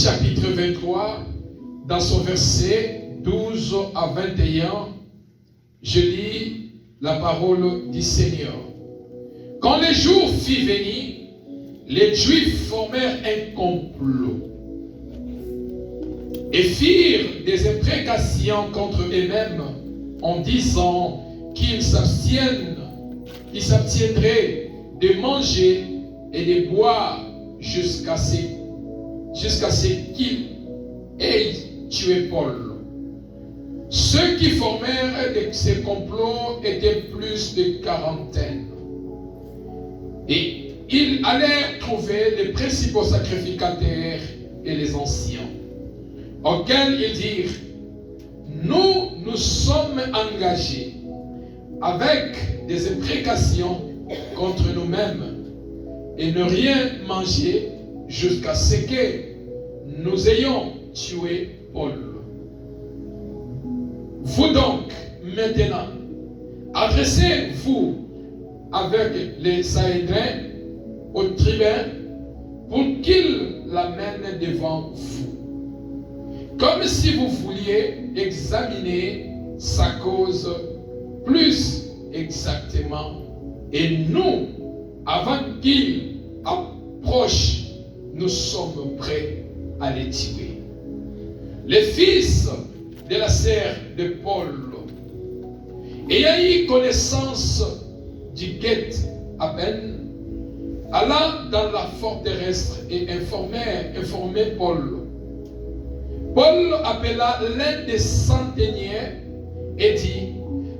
chapitre 23, dans son verset 12 à 21, je lis la parole du Seigneur. Quand le jour fut venu, les Juifs formèrent un complot et firent des imprécations contre eux-mêmes en disant qu'ils s'abstiendraient de manger et de boire jusqu'à ce qu'ils aient tué Paul. Ceux qui formèrent ces complots étaient plus de quarantaine. Et ils allèrent trouver les principaux sacrificateurs et les anciens, auxquels ils dirent: nous sommes engagés avec des imprécations contre nous-mêmes et ne rien manger jusqu'à ce que nous ayons tué Paul. Vous donc, maintenant, adressez-vous avec les Sanhédrins au tribun pour qu'il l'amène devant vous, comme si vous vouliez examiner sa cause plus exactement. Et nous, avant qu'il approche, nous sommes prêts à les tuer. Les fils de la sœur de Paul, ayant eu connaissance du guet à peine, alla dans la forteresse et informait Paul. Paul appela l'un des centeniers et dit: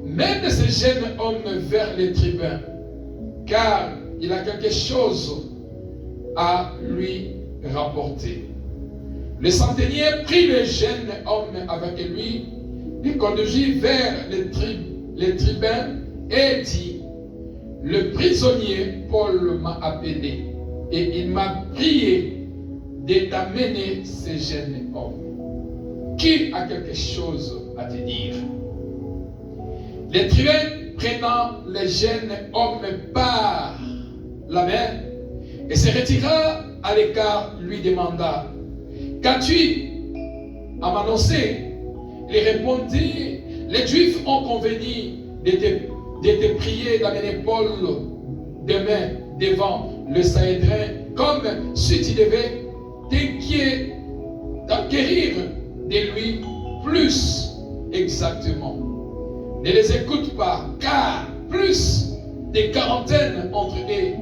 mène ce jeune homme vers les tribuns, car il a quelque chose à lui rapporter. Le centenier prit le jeune homme avec lui, le conduisit vers les tribuns et dit: le prisonnier Paul m'a appelé et il m'a prié de t'amener ce jeune homme. Qui a quelque chose à te dire? Les tribuns, prenant le jeune homme par la main et se retira à l'écart, lui demanda: qu'as-tu à m'annoncer? Il répondit: les Juifs ont convenu de te prier d'amener Paul demain devant le Sanhédrin, comme si tu devais t'enquérir de lui plus exactement. Ne les écoute pas, car plus de quarantaine entre eux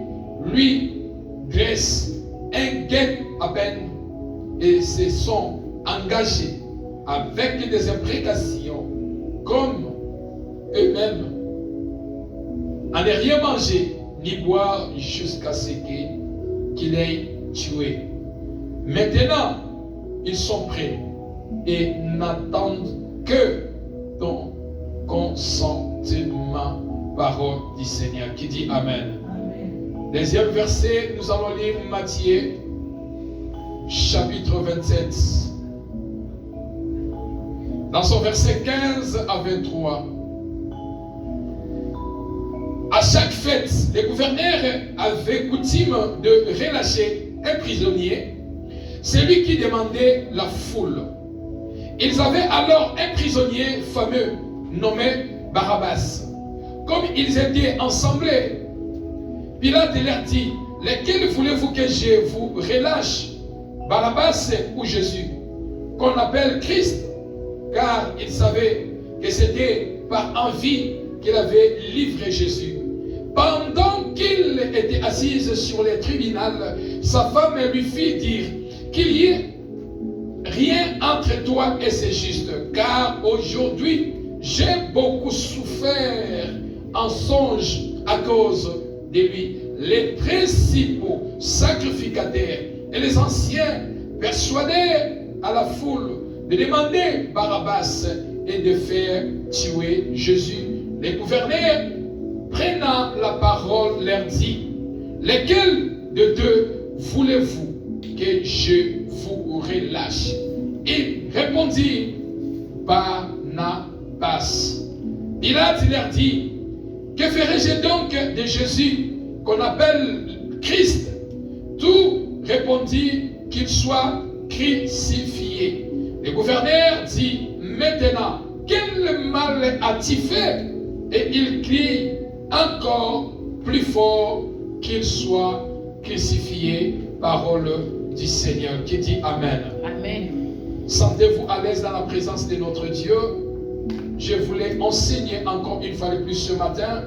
lui dressent un guet à peine et se sont engagés avec des imprécations comme eux-mêmes à ne rien manger ni boire jusqu'à ce qu'il ait tué. Maintenant, ils sont prêts et n'attendent que ton consentement. Parole du Seigneur qui dit Amen. Amen. Deuxième verset, nous allons lire Matthieu chapitre 27. Dans son verset 15 à 23. À chaque fête, les gouverneurs avaient coutume de relâcher un prisonnier, celui qui demandait la foule. Ils avaient alors un prisonnier fameux nommé Barabbas. Comme ils étaient ensemblés, Pilate leur dit: lequel voulez-vous que je vous relâche, Barabbas ou Jésus, qu'on appelle Christ? Car il savait que c'était par envie qu'il avait livré Jésus. Pendant qu'il était assis sur le tribunal, sa femme lui fit dire qu'il y ait rien entre toi et ce juste, car aujourd'hui j'ai beaucoup souffert en songe à cause de lui. Les principaux sacrificateurs et les anciens persuadèrent à la foule de demander Barabbas et de faire tuer Jésus. Les gouverneurs, prenant la parole, leur dit: lequel de deux voulez-vous que je vous relâche? Il répondit: Barnabas. Pilate leur dit: que ferai-je donc de Jésus qu'on appelle Christ? Tout répondit qu'il soit crucifié. Le gouverneur dit, maintenant, quel mal a-t-il fait? Et il crie encore plus fort qu'il soit crucifié. Parole du Seigneur qui dit Amen. Amen. Sentez-vous à l'aise dans la présence de notre Dieu. Je voulais enseigner encore une fois de plus ce matin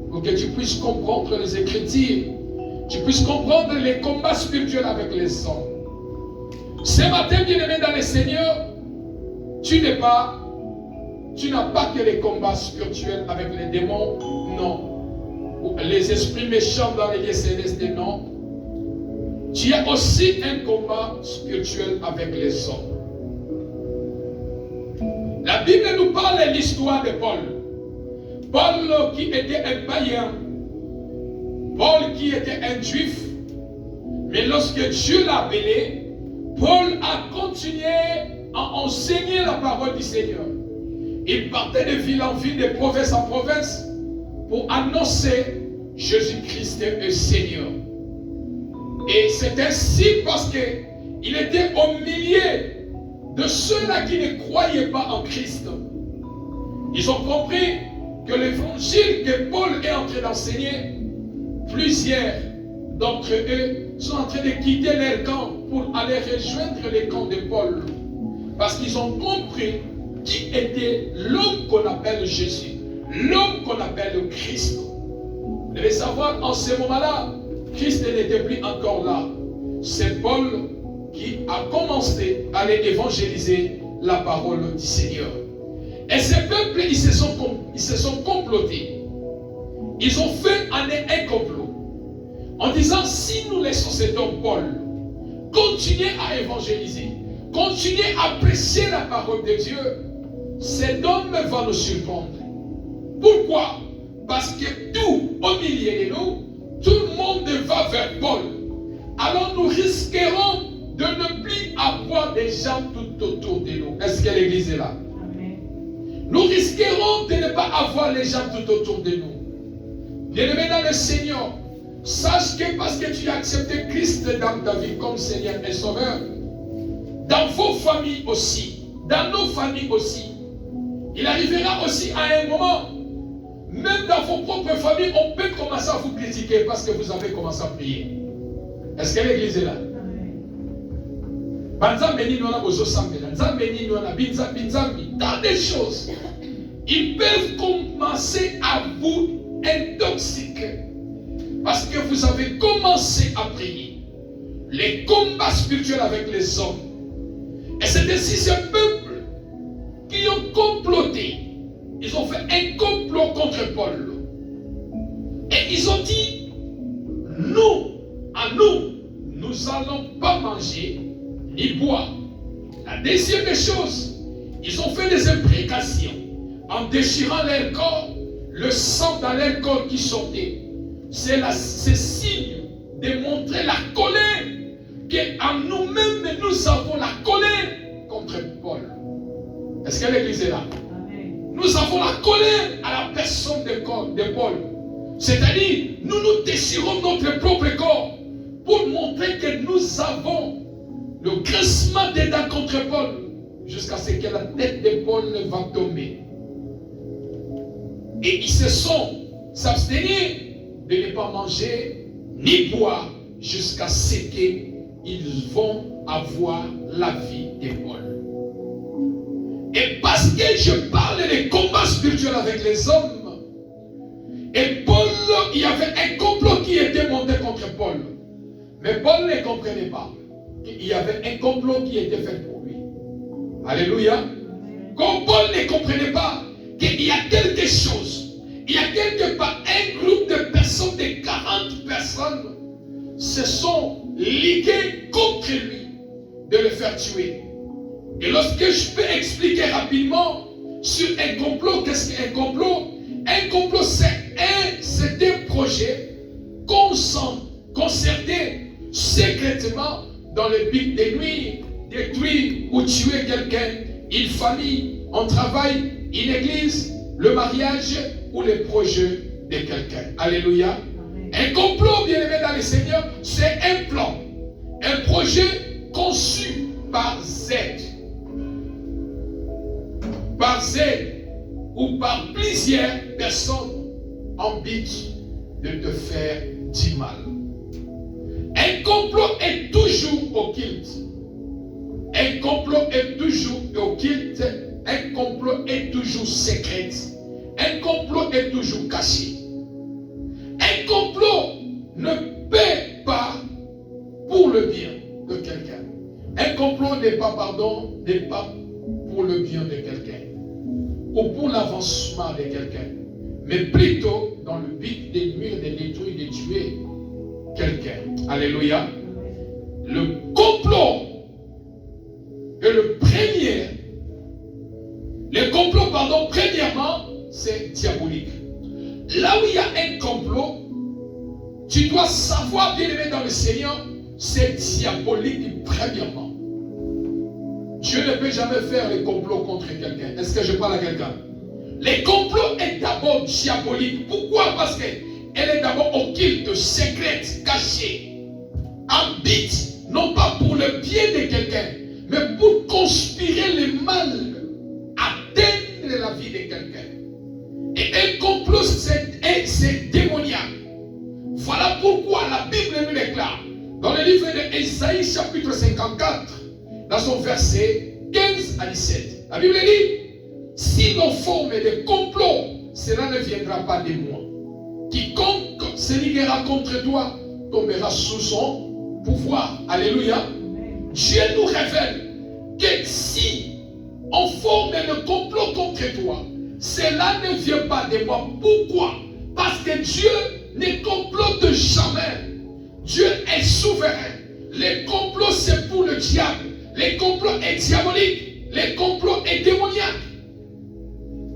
pour que tu puisses comprendre les Écritures, tu puisses comprendre les combats spirituels avec les hommes. Ce matin, bien-aimé dans le Seigneur, tu n'as pas que les combats spirituels avec les démons, non. Ou les esprits méchants dans les lieux célestes, non. Tu as aussi un combat spirituel avec les hommes. La Bible nous parle de l'histoire de Paul. Paul qui était un païen. Paul qui était un juif. Mais lorsque Dieu l'a appelé, Paul a continué à enseigner la parole du Seigneur. Il partait de ville en ville, de province en province, pour annoncer Jésus-Christ est Seigneur. Et c'est ainsi parce qu'il était au milieu de ceux-là qui ne croyaient pas en Christ. Ils ont compris que l'évangile que Paul est en train d'enseigner, plusieurs d'entre eux sont en train de quitter leur camp pour aller rejoindre les camps de Paul. Parce qu'ils ont compris qui était l'homme qu'on appelle Jésus, l'homme qu'on appelle le Christ. Vous devez savoir, en ce moment-là, Christ n'était plus encore là. C'est Paul qui a commencé à aller évangéliser la parole du Seigneur. Et ces peuples, ils se sont complotés. Ils ont fait un complot. En disant, si nous laissons cet homme Paul continuer à évangéliser, continuer à prêcher la parole de Dieu, cet homme va nous surprendre. Pourquoi? Parce que tout au milieu de nous, tout le monde va vers Paul. Alors nous risquerons de ne plus avoir des gens tout autour de nous. Est-ce que l'église est là? Amen. Nous risquerons de ne pas avoir les gens tout autour de nous. Bien-aimé dans le Seigneur, sache que parce que tu as accepté Christ dans ta vie comme Seigneur et Sauveur, dans vos familles aussi, dans nos familles aussi, il arrivera aussi à un moment, même dans vos propres familles, on peut commencer à vous critiquer parce que vous avez commencé à prier. Est-ce que l'église est là? Dans des choses, ils peuvent commencer à vous intoxiquer parce que vous avez commencé à prier. Les combats spirituels avec les hommes. Et c'est ainsi ce peuple qui ont comploté. Ils ont fait un complot contre Paul. Et ils ont dit, nous n'allons pas manger ni boire. La deuxième chose, ils ont fait des imprécations en déchirant leur corps, le sang dans leur corps qui sortait. C'est signe de montrer la colère qu'en nous-mêmes nous avons la colère contre Paul. Est-ce que l'église est là? Nous avons la colère à la personne de Paul. C'est-à-dire, nous déchirons notre propre corps pour montrer que nous avons le grincement des dents contre Paul jusqu'à ce que la tête de Paul va tomber. Et ils se sont s'abstenir de ne pas manger ni boire jusqu'à ce qu'ils vont avoir la vie de Paul. Et parce que je parle des combats spirituels avec les hommes, et Paul, il y avait un complot qui était monté contre Paul. Mais Paul ne comprenait pas qu'il y avait un complot qui était fait pour lui. Alléluia. Comme Paul ne comprenait pas qu'il y a quelque chose, il y a quelque part un groupe de personnes, de 40 personnes, se sont liguées contre lui de le faire tuer. Et lorsque je peux expliquer rapidement sur un complot, qu'est-ce qu'un complot? Un complot, c'est un projet concerté secrètement dans le but de nuire, détruire ou tuer quelqu'un, une famille, un travail, une église, le mariage ou le projet de quelqu'un. Alléluia. Un complot, bien aimé dans le Seigneur, c'est un plan, un projet conçu par Z, ou par plusieurs personnes en but de te faire du mal. Un complot est toujours occulte. Un complot est toujours occulte. Un complot est toujours secret. Un complot est toujours caché. Un complot ne paie pas pour le bien de quelqu'un. Un complot n'est pas pour le bien de quelqu'un ou pour l'avancement de quelqu'un, mais plutôt dans le but de nuire, de détruire, de tuer quelqu'un. Alléluia. Le complot est premièrement, c'est diabolique. Là où il y a un complot, tu dois savoir, bien aimé dans le Seigneur, c'est diabolique premièrement. Dieu ne peut jamais faire les complots contre quelqu'un. Est-ce que je parle à quelqu'un? Les complots est d'abord diabolique. Pourquoi? Parce qu'elle est d'abord occulte, secrète, cachée, en but, non pas pour le bien de quelqu'un, mais pour conspirer le mal, atteindre la vie de quelqu'un. Et un complot, c'est démoniaque. Voilà pourquoi la Bible nous déclare, dans le livre d'Ésaïe, chapitre 54, dans son verset 15 à 17, la Bible dit: si l'on forme des complots, cela ne viendra pas de moi. Quiconque se liguera contre toi tombera sous son pouvoir. Alléluia. Dieu nous révèle que si on forme le complot contre toi, cela ne vient pas de moi. Pourquoi? Parce que Dieu ne complote jamais. Dieu est souverain. Les complots, c'est pour le diable. Les complots est diabolique. Les complots est démoniaque.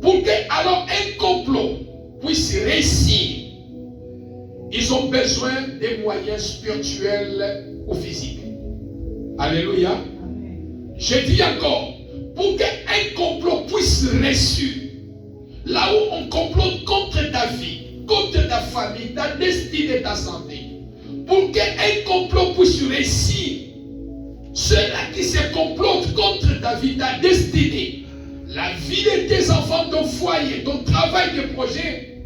Pour que alors un complot puisse réussir, ils ont besoin des moyens spirituels ou physiques. Alléluia. Je dis encore, pour qu'un complot puisse réussir, là où on complote contre ta vie, contre ta famille, ta destinée, ta santé, pour qu'un complot puisse réussir, ceux-là qui se complotent contre ta vie, ta destinée, la vie de tes enfants, ton foyer, ton travail, tes projets,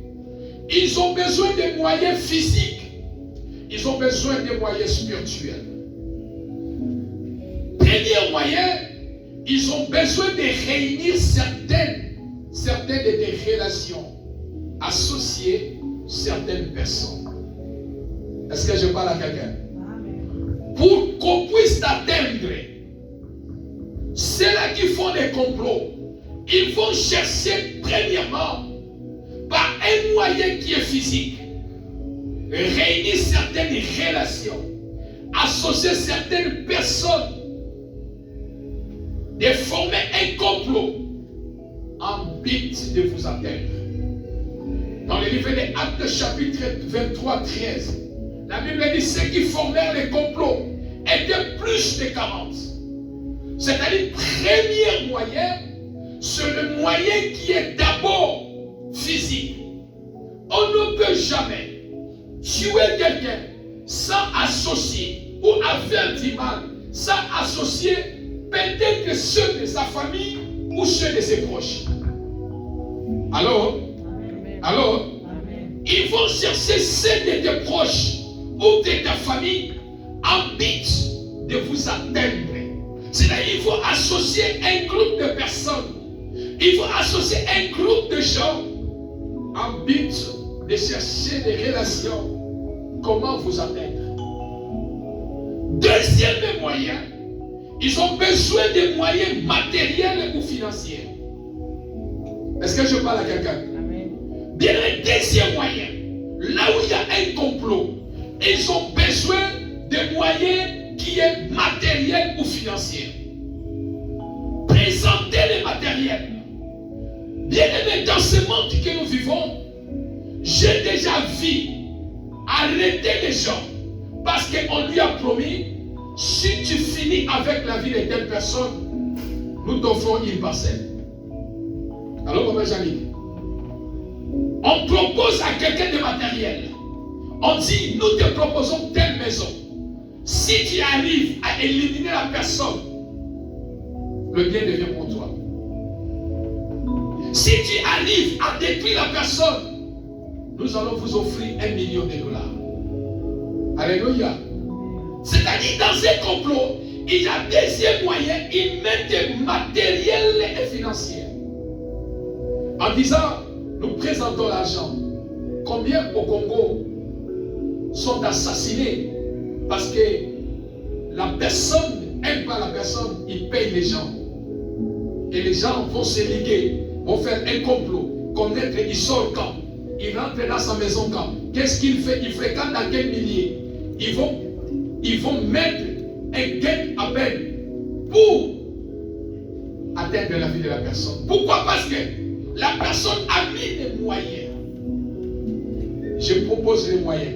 ils ont besoin des moyens physiques, ils ont besoin des moyens spirituels. Premier moyen, ils ont besoin de réunir certaines de tes relations, associer certaines personnes. Est-ce que je parle à quelqu'un? Pour qu'on puisse atteindre, ceux-là qui font des complots, ils vont chercher premièrement par un moyen qui est physique, réunir certaines relations, associer certaines personnes, de former un complot en but de vous atteindre. Dans le livre des Actes chapitre 23, 13, la Bible dit: ceux qui formèrent les complots étaient plus de 40. C'est-à-dire, premier moyen, c'est le moyen qui est d'abord physique. On ne peut jamais tuer quelqu'un sans associer ou avertir mal, sans associer peut-être ceux de sa famille ou ceux de ses proches. Alors, ils vont chercher ceux de tes proches ou de ta famille en but de vous atteindre. C'est-à-dire, il faut associer un groupe de personnes, il faut associer un groupe de gens en but de chercher des relations. Comment vous atteindre? Deuxième moyen, ils ont besoin de moyens matériels ou financiers. Est-ce que je parle à quelqu'un? Bien, le deuxième moyen, là où il y a un complot, ils ont besoin de moyens qui est matériel ou financier. Présenter les matériels. Bien aimé, dans ce monde que nous vivons, j'ai déjà vu arrêter les gens parce qu'on lui a promis: si tu finis avec la vie de telle personne, nous t'offrons une parcelle. Alors, Papa Janine, on propose à quelqu'un de matériel. On dit: nous te proposons telle maison. Si tu arrives à éliminer la personne le bien devient pour toi. Si tu arrives à détruire la personne, nous allons vous offrir $1 million. Alléluia. C'est-à-dire, dans un complot, il y a deuxième moyen, ils mettent matériel et financier. En disant, nous présentons l'argent. Combien au Congo sont assassinés parce que la personne n'aime pas la personne, il paye les gens. Et les gens vont se liguer, vont faire un complot, connaître, il sort quand, il rentre dans sa maison quand. Qu'est-ce qu'il fait? Il fréquente dans quel millier? Ils vont mettre un gain à peine pour atteindre la vie de la personne. Pourquoi? Parce que la personne a mis les moyens. Je propose les moyens.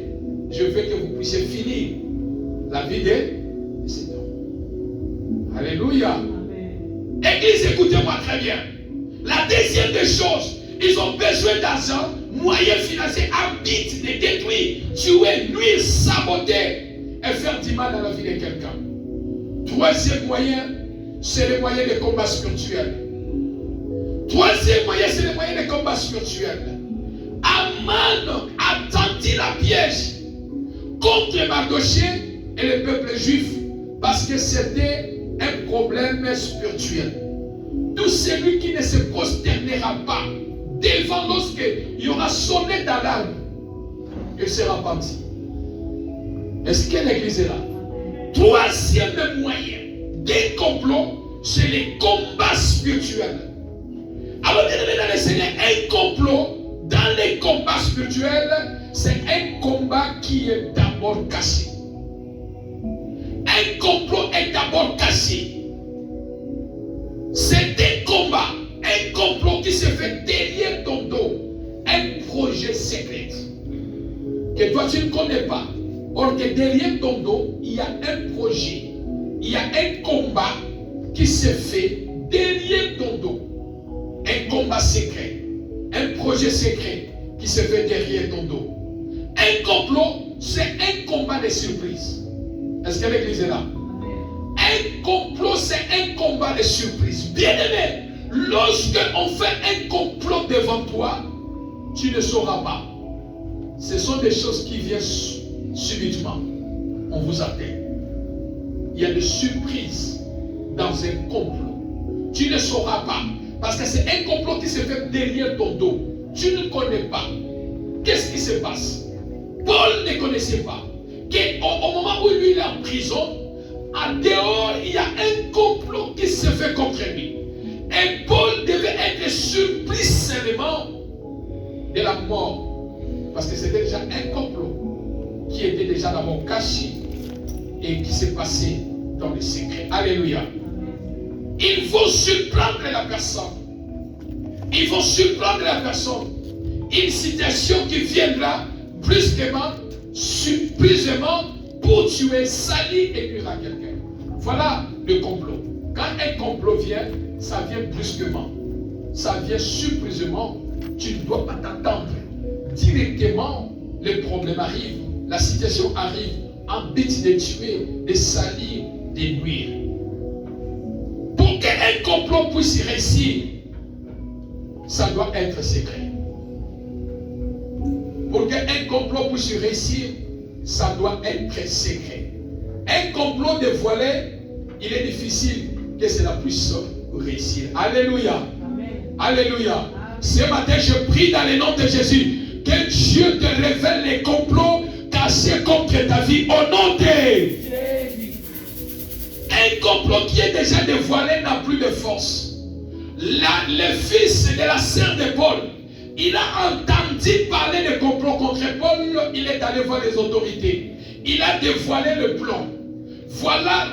Je veux que vous puissiez finir la vie de cet homme. Alléluia. Amen. Église, écoutez-moi très bien. La deuxième des choses, ils ont besoin d'argent, moyens financiers, habite de détruire, tuer, nuire, saboter et faire du mal dans la vie de quelqu'un. Troisième moyen, c'est le moyen de combat spirituel. Troisième moyen, c'est le moyen de combat spirituel. Aman a tendu la piège contre Mardochée et le peuple juif parce que c'était un problème spirituel. Tout celui qui ne se prosternera pas devant lorsqu'il y aura sonné d'alarme, il sera parti. Est-ce que l'église est là? Troisième moyen d'un complot, c'est les combats spirituels. Alors, bien aimé dans le Seigneur, un complot dans les combats spirituels, c'est un combat qui est d'abord caché. Un complot est d'abord caché. C'est un combat, un complot qui se fait derrière ton dos, un projet secret que toi tu ne connais pas. Or que derrière ton dos, il y a un projet, il y a un combat qui se fait derrière ton dos. Un combat secret, un projet secret qui se fait derrière ton dos. Un complot, c'est un combat de surprise. Est-ce que l'église est là? Un complot, c'est un combat de surprise. Bien aimé, lorsque on fait un complot devant toi, tu ne sauras pas. Ce sont des choses qui viennent subitement. On vous attend. Il y a des surprises dans un complot. Tu ne sauras pas. Parce que c'est un complot qui se fait derrière ton dos. Tu ne connais pas. Qu'est-ce qui se passe? Paul ne connaissait pas. Au moment où lui il est en prison, en dehors, il y a un complot qui se fait contre lui. Et Paul devait être surpris seulement de la mort. Parce que c'était déjà un complot qui était déjà d'abord caché et qui s'est passé dans le secret. Alléluia. Ils vont surprendre la personne. Ils vont surprendre la personne. Une situation qui viendra brusquement, surprisement, pour tuer, salir et nuire à quelqu'un. Voilà le complot. Quand un complot vient, ça vient brusquement. Ça vient surprisement. Tu ne dois pas t'attendre. Directement, le problème arrive. La situation arrive. En but de tuer, de salir, de nuire. Pour qu'un complot puisse réussir, ça doit être secret. Pour qu'un complot puisse réussir, ça doit être secret. Un complot dévoilé, il est difficile que cela puisse réussir. Alléluia. Amen. Alléluia. Amen. Ce matin, je prie dans le nom de Jésus que Dieu te révèle les complots cachés contre ta vie au nom de Jésus. Un complot qui est déjà dévoilé n'a plus de force. Le fils de la sœur de Paul, il a entendu parler de complot contre Paul, il est allé voir les autorités. Il a dévoilé le plan. Voilà,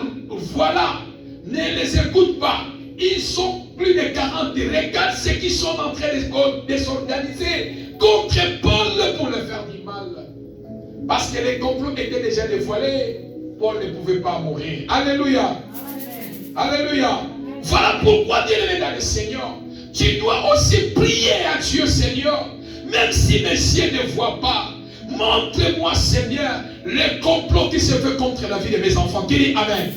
ne les écoute pas. Ils sont plus de 40. Regarde ceux qui sont en train de s'organiser contre Paul pour le faire du mal. Parce que les complots étaient déjà dévoilés, Paul ne pouvait pas mourir. Alléluia. Amen. Alléluia. Voilà pourquoi, bien-aimé dans le Seigneur, tu dois aussi prier à Dieu, Seigneur, même si mes yeux ne voient pas. Montre-moi, Seigneur, le complot qui se fait contre la vie de mes enfants. Qui dit Amen.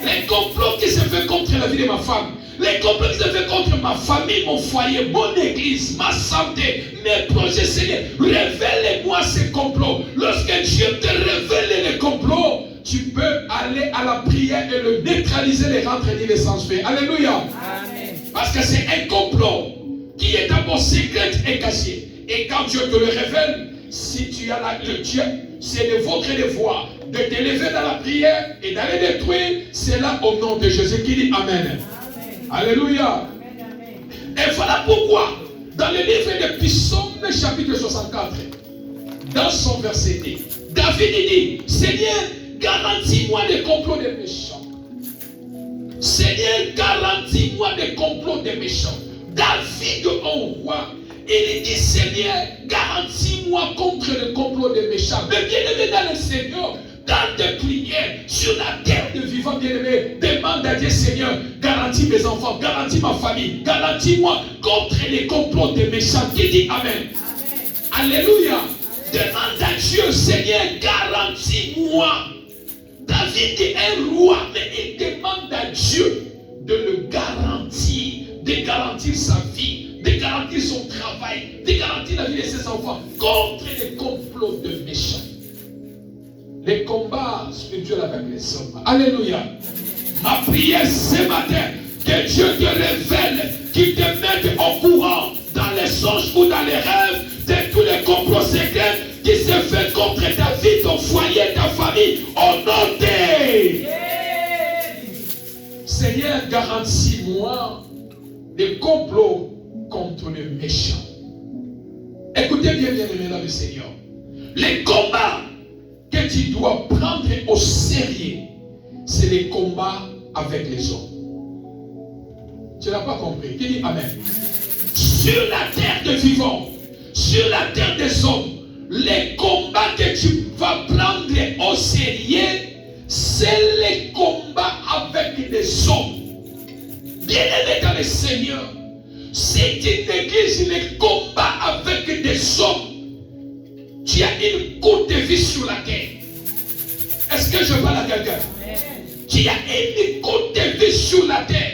Les complots qui se font contre la vie de ma femme. Les complots qui se font contre ma famille, mon foyer, mon église, ma santé, mes projets, Seigneur. Révèle-moi ces complots. Lorsque Dieu te révèle les complots, tu peux aller à la prière et le neutraliser, les rendre et les sans fait. Alléluia. Amen. Parce que c'est un complot qui est d'abord secret et caché. Et quand Dieu te le révèle, si tu as le Dieu, c'est de votre devoir de te lever dans la prière et d'aller détruire. C'est là au nom de Jésus qui dit Amen. Amen. Alléluia. Amen. Et voilà pourquoi, dans le livre de Psaume, chapitre 64, dans son verset 10, David dit, Seigneur, garantis-moi des complots des méchants. Seigneur, garantis-moi des complots des méchants. David, au roi, il dit, Seigneur, garantis-moi contre le complot des méchants. Mais bien aimé dans le Seigneur, dans tes prières, sur la terre de vivants, bien aimé, demande à Dieu, Seigneur, garantis mes enfants, garantis ma famille, garantis-moi contre les complots des méchants. Qui dit Amen. Amen. Alléluia. Demande à Dieu, Seigneur, garantis-moi. David est un roi, mais il demande à Dieu de le garantir, de garantir sa vie, de garantir son travail, de garantir la vie de ses enfants contre les complots de méchants. Les combats spirituels avec les hommes. Alléluia. Ma prière ce matin, que Dieu te révèle, qu'il te mette au courant dans les songes ou dans les rêves de tous les complots secrets qui se fait contre ta vie, ton foyer, ta famille, au nom de Seigneur, garantis-moi des complots contre les méchants. Écoutez bien, bien aimé dans le Seigneur. Les combats que tu dois prendre au sérieux, c'est les combats avec les hommes. Tu n'as pas compris? Qui dit Amen? Sur la terre des vivants, sur la terre des hommes, les combats que tu vas prendre au sérieux, c'est les combats avec les hommes. Bien-aimé dans le Seigneur, si tu négliges les combats avec des hommes, tu as une courte vie sur la terre. Est-ce que je parle à quelqu'un? Tu as une courte vie sur la terre.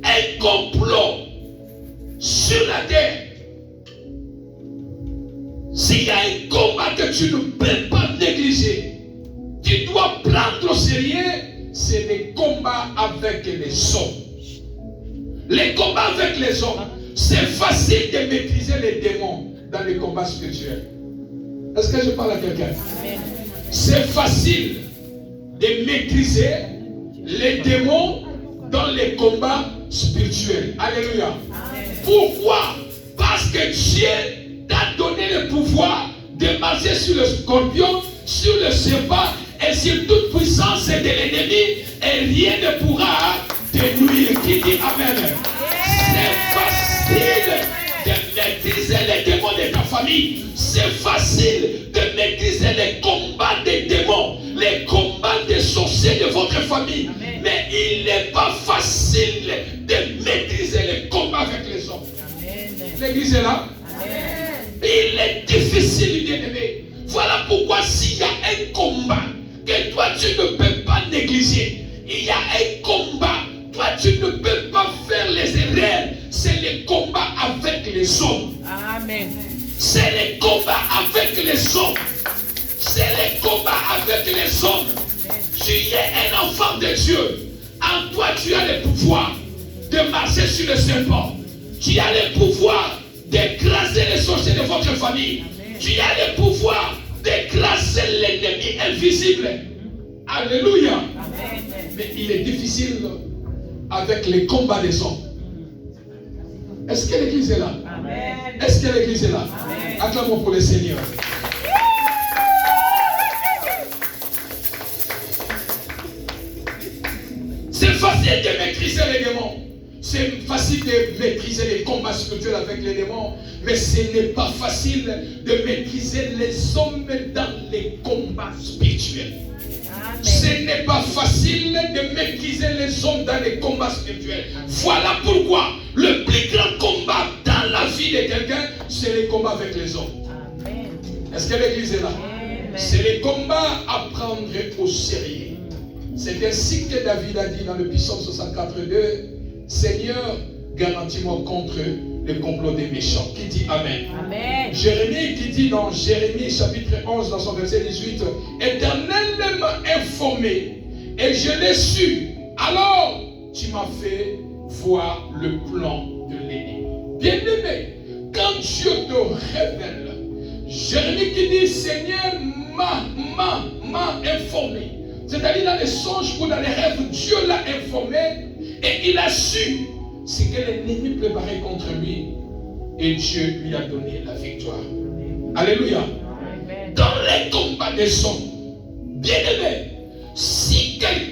Un complot sur la terre. S'il y a un combat que tu ne peux pas négliger, tu dois prendre au sérieux, c'est les combats avec les hommes. Les combats avec les hommes, c'est facile de maîtriser les démons dans les combats spirituels. Est-ce que je parle à quelqu'un? C'est facile de maîtriser les démons dans les combats spirituels. Alléluia. Pourquoi? Parce que Dieu t'a donné le pouvoir de marcher sur le scorpion, sur le serpent et sur toute puissance de l'ennemi, et rien ne pourra te nuire. Qui dit Amen? C'est facile de maîtriser les démons de ta famille. C'est facile de maîtriser les combats des démons, les combats des sorciers de votre famille. Amen. Mais il n'est pas facile de maîtriser les combats avec les hommes. L'église est là. Amen. Il est difficile, bien-aimé. Voilà pourquoi s'il y a un combat que toi tu ne peux pas négliger, il y a un combat, toi tu ne peux pas faire les erreurs, c'est le combat avec les hommes. Amen. C'est le combat avec les hommes. C'est le combat avec les hommes. Tu es un enfant de Dieu. En toi, tu as le pouvoir de marcher sur le serpent. Tu as le pouvoir d'écraser les sorciers de votre famille. Amen. Tu as le pouvoir d'écraser l'ennemi invisible. Alléluia. Amen. Mais il est difficile avec les combats des hommes. Est-ce que l'église est là? Amen. Est-ce que l'église est là? Amen. Acclamons pour le Seigneur. C'est facile de maîtriser les démons. C'est facile de maîtriser les combats spirituels avec les démons. Mais ce n'est pas facile de maîtriser les hommes dans les combats spirituels. Amen. Ce n'est pas facile de maîtriser les hommes dans les combats spirituels. Voilà pourquoi le plus grand combat dans la vie de quelqu'un, c'est les combats avec les hommes. Amen. Est-ce que l'église est là? Amen. C'est les combats à prendre au sérieux. C'est ainsi que David a dit dans le psaume 64:2, Seigneur, garantis-moi contre le complot des méchants. Qui dit Amen. Amen. Jérémie qui dit dans Jérémie chapitre 11 dans son verset 18, Éternel m'a informé et je l'ai su. Alors tu m'as fait voir le plan de l'ennemi. Bien-aimé, quand Dieu te révèle, Jérémie qui dit Seigneur m'a informé. C'est-à-dire dans les songes ou dans les rêves, Dieu l'a informé et il a su ce que l'ennemi préparait contre lui. Et Dieu lui a donné la victoire. Alléluia. Amen. Dans les combats des hommes, bien-aimé, si une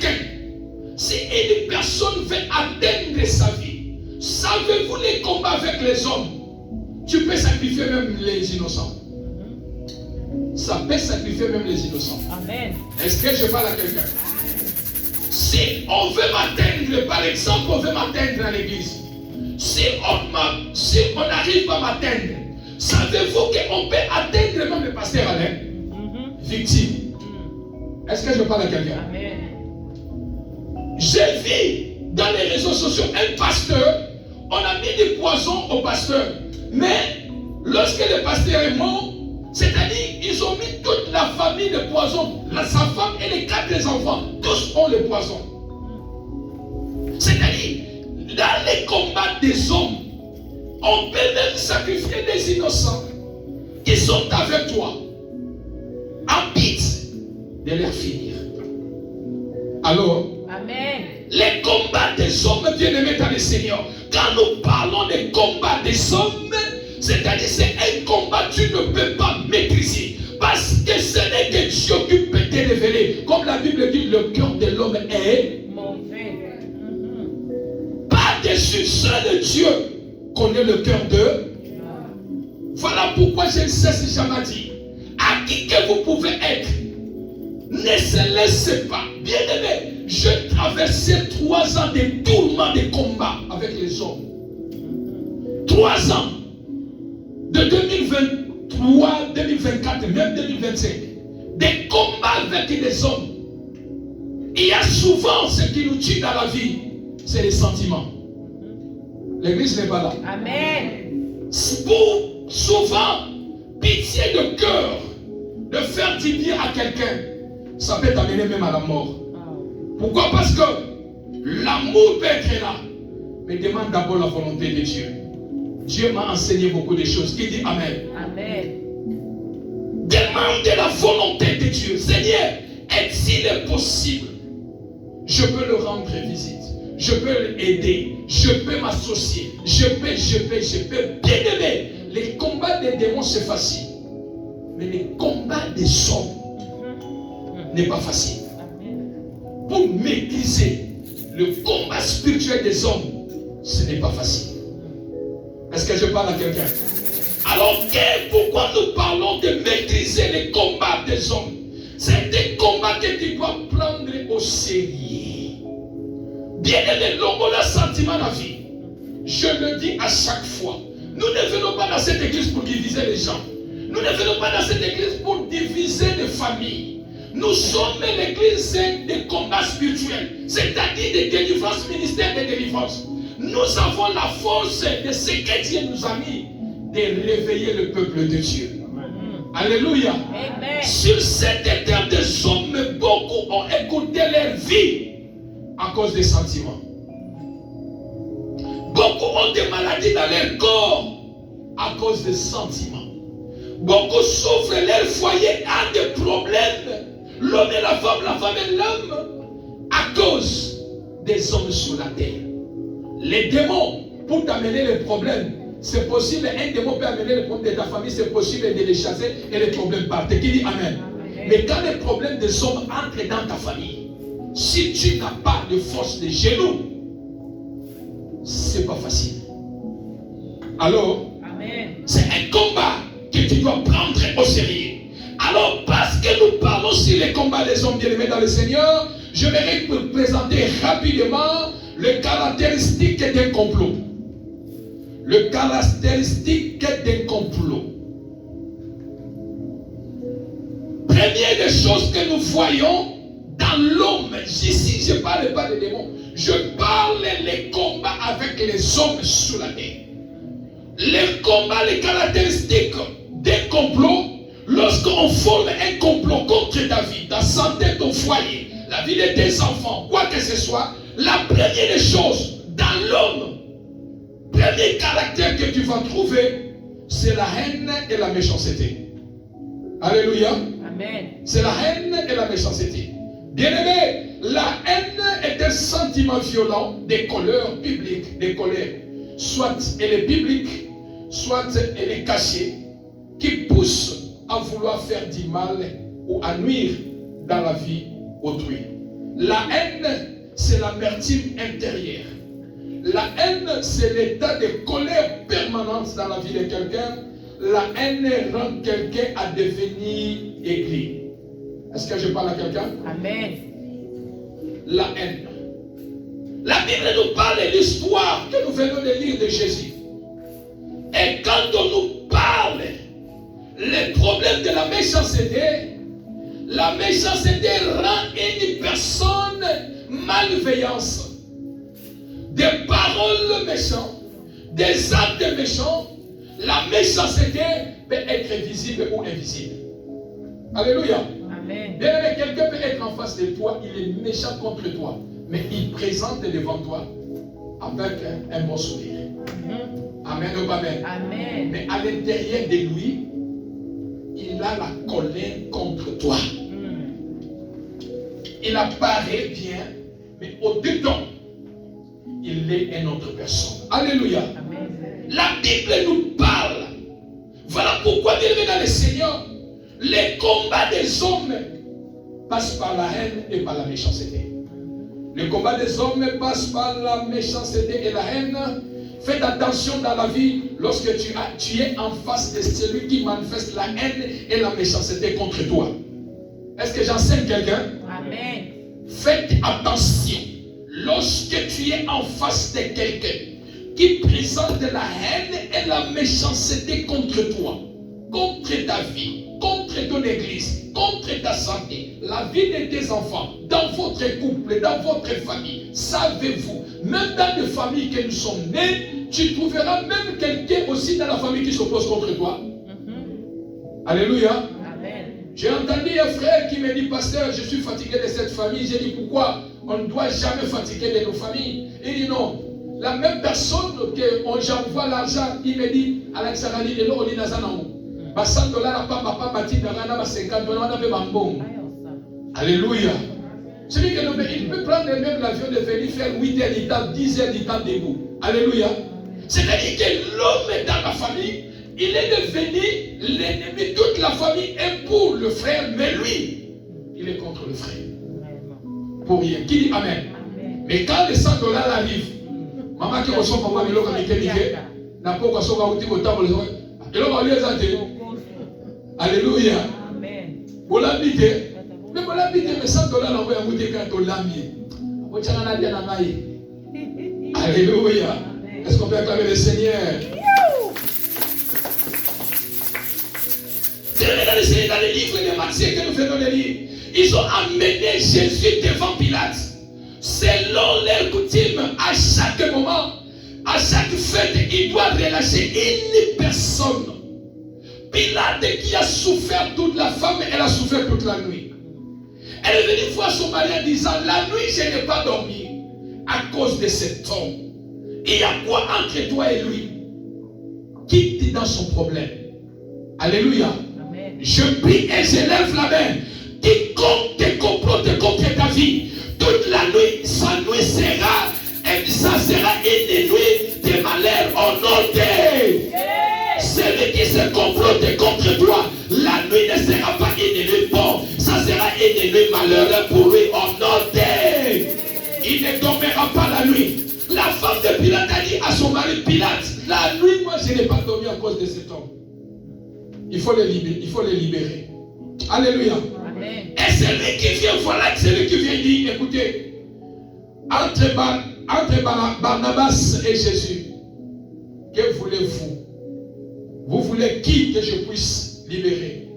personne veut atteindre sa vie, savez-vous les combats avec les hommes? Tu peux sacrifier même les innocents. Ça peut sacrifier même les innocents. Amen. Est-ce que je parle à quelqu'un? Si on veut m'atteindre, par exemple, on veut m'atteindre à l'église. Si on n'arrive pas à m'atteindre, savez-vous qu'on peut atteindre même le pasteur Alain? Victime. Est-ce que je parle à quelqu'un? Amen. J'ai vu dans les réseaux sociaux un pasteur, on a mis des poisons au pasteur. Mais lorsque le pasteur est mort, c'est-à-dire ils ont mis toute la famille de poison, sa femme et les 4 enfants, tous ont le poison. C'est-à-dire, dans les combats des hommes, on peut même sacrifier des innocents qui sont avec toi, en but de les finir. Alors, Amen. les combats des hommes bien-aimés dans le Seigneur, quand nous parlons des combats des hommes, c'est-à-dire c'est un combat que tu ne peux pas maîtriser. Parce que ce n'est que Dieu qui peut te révéler. Comme la Bible dit, le cœur de l'homme est mauvais. Par-dessus, seul Dieu connaît le cœur de. Voilà pourquoi je ne cesse jamais dit. À qui que vous pouvez être, ne se laissez pas. Bien-aimé, je traversais 3 ans de tourments de combat avec les hommes. 3 ans. De 2023, 2024, même 2025, des combats avec les hommes. Il y a souvent ce qui nous tue dans la vie, c'est les sentiments. L'église n'est pas là. Amen. Pour souvent, pitié de cœur, de faire du bien à quelqu'un, ça peut t'amener même à la mort. Pourquoi? Parce que l'amour peut être là, mais demande d'abord la volonté de Dieu. Dieu m'a enseigné beaucoup de choses. Qui dit Amen? Amen. Demande la volonté de Dieu. Seigneur, est-il possible? Je peux le rendre visite. Je peux l'aider. Je peux m'associer. Je peux. Bien aimé. Les combats des démons, c'est facile. Mais les combats des hommes n'est pas facile. Pour maîtriser le combat spirituel des hommes, ce n'est pas facile. Est-ce que je parle à quelqu'un? Alors pourquoi nous parlons de maîtriser les combats des hommes? C'est des combats que tu dois prendre au sérieux. Bien aimé, l'homme a sentiment la vie. Je le dis à chaque fois. Nous ne venons pas dans cette église pour diviser les gens. Nous ne venons pas dans cette église pour diviser les familles. Nous sommes l'église des combats spirituels, c'est-à-dire des délivrances, ministère de délivrance. Nous avons la force de ce que Dieu nous a mis, de réveiller le peuple de Dieu. Alléluia. Amen. Sur cette terre des hommes, beaucoup ont écouté leur vie à cause des sentiments. Beaucoup ont des maladies dans leur corps à cause des sentiments. Beaucoup souffrent, leur foyer a des problèmes. L'homme et la femme et l'homme, à cause des hommes sur la terre. Les démons, pour t'amener les problèmes, c'est possible, un démon peut amener les problèmes de ta famille, c'est possible de les chasser et les problèmes partent. Qui dit Amen? Amen. Mais quand les problèmes des hommes entrent dans ta famille, si tu n'as pas de force de genoux, c'est pas facile. Alors, Amen. c'est un combat que tu dois prendre au sérieux. Alors, parce que nous parlons sur les combats des hommes bien-aimés dans le Seigneur, je vais vous présenter rapidement le caractéristique d'un complot. Le caractéristique d'un complot. Première des choses que nous voyons dans l'homme. Ici, je ne parle pas des démons. Je parle les combats avec les hommes sur la terre. Les combats, les caractéristiques des complots. Lorsqu'on forme un complot contre ta vie, ta santé, ton foyer, la vie de tes enfants, quoi que ce soit, la première des choses dans l'homme, premier caractère que tu vas trouver, c'est la haine et la méchanceté. Alléluia. Amen. C'est la haine et la méchanceté. Bien-aimé, la haine est un sentiment violent des colères publiques, des colères. Soit elle est biblique, soit elle est cachée, qui pousse à vouloir faire du mal ou à nuire dans la vie autrui. La haine, c'est l'amertume intérieure. La haine, c'est l'état de colère permanente dans la vie de quelqu'un. La haine rend quelqu'un à devenir aigri. Est-ce que je parle à quelqu'un? Amen. La haine. La Bible nous parle de l'histoire que nous venons de lire de Jésus. Et quand on nous parle les problèmes de la méchanceté rend une personne malveillante. Des paroles méchantes, des actes méchants, la méchanceté peut être visible ou invisible. Alléluia. Amen. Bien-aimé, quelqu'un peut être en face de toi, il est méchant contre toi, mais il présente devant toi avec un bon sourire. Amen ou amen. Amen. Mais à l'intérieur de lui, il a la colère contre toi. Il apparaît bien, mais au-dedans, il est une autre personne. Alléluia. Amen. La Bible nous parle. Voilà pourquoi, bien aimé dans le Seigneur, les combats des hommes passent par la haine et par la méchanceté. Le combat des hommes passe par la méchanceté et la haine. Faites attention dans la vie lorsque tu es en face de celui qui manifeste la haine et la méchanceté contre toi. Est-ce que j'enseigne quelqu'un? Amen. Faites attention lorsque tu es en face de quelqu'un qui présente la haine et la méchanceté contre toi, contre ta vie, contre ton église, contre ta santé, la vie de tes enfants, dans votre couple, dans votre famille. Savez-vous, même dans les familles que nous sommes nés, tu trouveras même quelqu'un aussi dans la famille qui s'oppose contre toi. Alléluia. Amen. J'ai entendu un frère qui me dit, pasteur, je suis fatigué de cette famille. J'ai dit, pourquoi? On ne doit jamais fatiguer de nos familles. Il dit non. La même personne que j'envoie l'argent, il me dit, Alexandre, il est là, il est là, 100 dollars, papa, bâti, 50 dollars, alléluia. Celui qui il peut prendre même l'avion de venir faire 8 heures du temps, 10 heures du temps debout. Alléluia. C'est-à-dire que l'homme dans la famille, il est devenu l'ennemi. Toute la famille est pour le frère, mais lui, il est contre le frère. Pour rien. Qui dit Amen? Amen. Mais quand les 100 dollars arrivent, maman qui reçoit pour moi, mais l'autre n'a pas qu'à sauver au table. Et l'homme lui a dit, alléluia. Amen. Vous l'habitez. Mais vous l'habitez, mais 100 dollars, on va goûter quand on l'a mis. Alléluia. Est-ce qu'on peut acclamer le Seigneur? C'est dans les livres de Matthieu que nous faisons les lire. Ils ont amené Jésus devant Pilate. Selon leur coutume, à chaque moment, à chaque fête, il doit relâcher une personne. Pilate qui a souffert toute la femme, elle a souffert toute la nuit. Elle est venue voir son mari en disant, la nuit je n'ai pas dormi à cause de cet homme. Il y a quoi entre toi et lui? Quitte dans son problème. Alléluia. Amen. Je prie et je lève la main. Quiconque te complote contre ta vie, toute la nuit, sa nuit sera, et ça sera une nuit de malheur en ôté. Celui qui se complote contre toi, la nuit ne sera pas une nuit bonne, ça sera une nuit malheureuse pour lui en ôté. Il ne dormira pas la nuit. La femme de Pilate a dit à son mari Pilate, la nuit, moi je n'ai pas dormi à cause de cet homme. Il faut le libérer. Alléluia. Amen. Et celui qui vient, voilà celui qui vient dire, écoutez, entre Barnabas et Jésus, que voulez-vous? Vous voulez qui que je puisse libérer?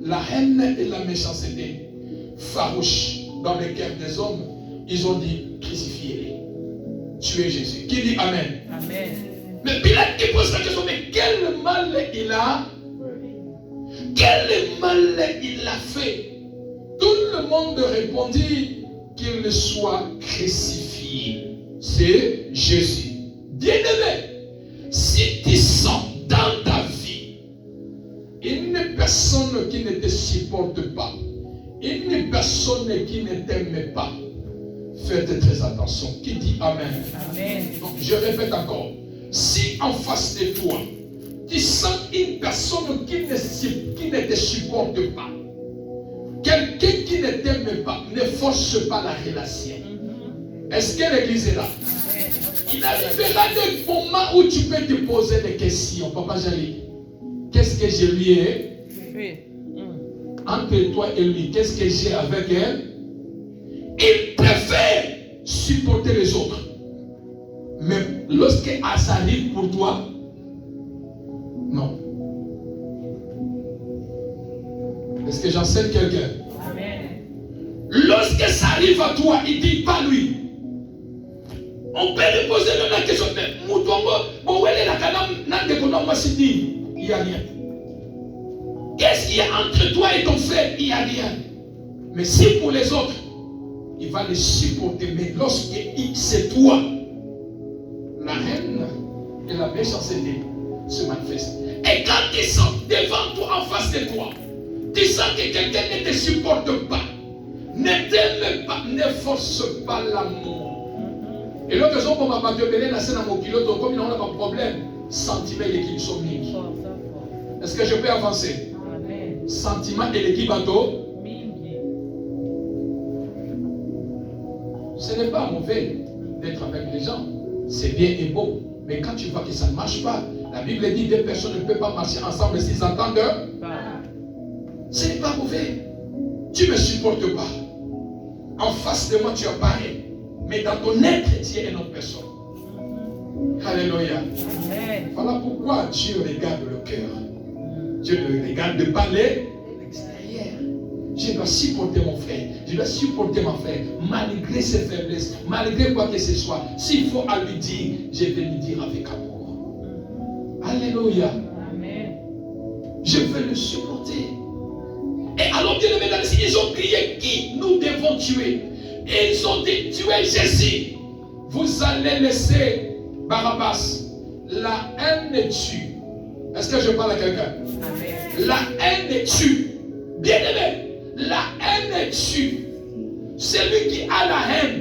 La haine et la méchanceté farouche dans les cœurs des hommes, ils ont dit crucifiez-les. Tuez Jésus. Qui dit Amen? Amen. Mais Pilate qui pose la question, mais quel mal il a? Quel mal il a fait? Tout le monde répondit qu'il soit crucifié. C'est Jésus. Bien-aimé, si tu sens dans ta vie une personne qui ne te supporte pas, une personne qui ne t'aime pas, faites très attention. Qui dit Amen? Amen. Donc, je répète encore. Si en face de toi, tu sens une personne qui ne te supporte pas, quelqu'un qui ne t'aime pas, ne force pas la relation. Est-ce que l'église est là? Il arrivera des moments où tu peux te poser des questions. Papa Jali, qu'est-ce que je lui ai? Entre toi et lui, qu'est-ce que j'ai avec elle? Il préfère supporter les autres. Mais lorsque ça arrive pour toi, non. Est-ce que j'enseigne quelqu'un? Amen. Lorsque ça arrive à toi, il dit pas lui. On peut lui poser la question, mais Moutongo, bon, elle est la canam, il n'y a rien. Qu'est-ce qu'il y a entre toi et ton frère? Il n'y a rien. Mais si pour les autres, il va les supporter. Mais lorsque c'est toi, la haine et la méchanceté se manifestent. Et quand ils sont devant toi, en face de toi, tu sens que quelqu'un ne te supporte pas, ne t'aime pas, ne force pas l'amour. Et l'autre jour, pour ma battre, la scène à mon pilote, comme il y a un problème, sentiment et l'équipe sont mis. Est-ce que je peux avancer? Amen. Sentiment et l'équipe bateau. Ce n'est pas mauvais d'être avec les gens. C'est bien et beau. Mais quand tu vois que ça ne marche pas, la Bible dit que deux personnes ne peuvent pas marcher ensemble s'ils entendent. Ce n'est pas mauvais. Tu ne me supportes pas. En face de moi, tu es pareil. Mais dans ton être, tu es une autre personne. Alléluia. Amen. Voilà pourquoi Dieu regarde le cœur. Dieu ne regarde pas l'extérieur. Je dois supporter mon frère. Je dois supporter ma frère. Malgré ses faiblesses. Malgré quoi que ce soit. S'il faut à lui dire, je vais lui dire avec amour. Alléluia. Amen. Je veux le supporter. Et alors, bien aimé, ils ont crié qui nous devons tuer. Et ils ont dit tuez Jésus. Vous allez laisser Barabbas. La haine tue. Est-ce que je parle à quelqu'un? Amen. La haine tue. Bien aimé, la haine tue. Celui qui a la haine,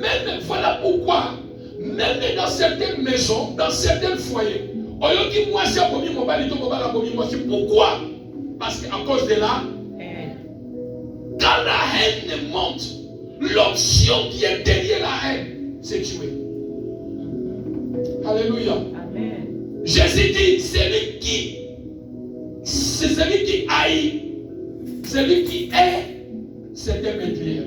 même voilà pourquoi, même dans certaines maisons, dans certains foyers, pourquoi? Parce qu'à cause de la haine. Quand la haine monte, l'option qui est derrière la haine, c'est tuer. Alléluia. Amen. Jésus dit, c'est celui qui haït, celui qui est, c'est un meurtrier.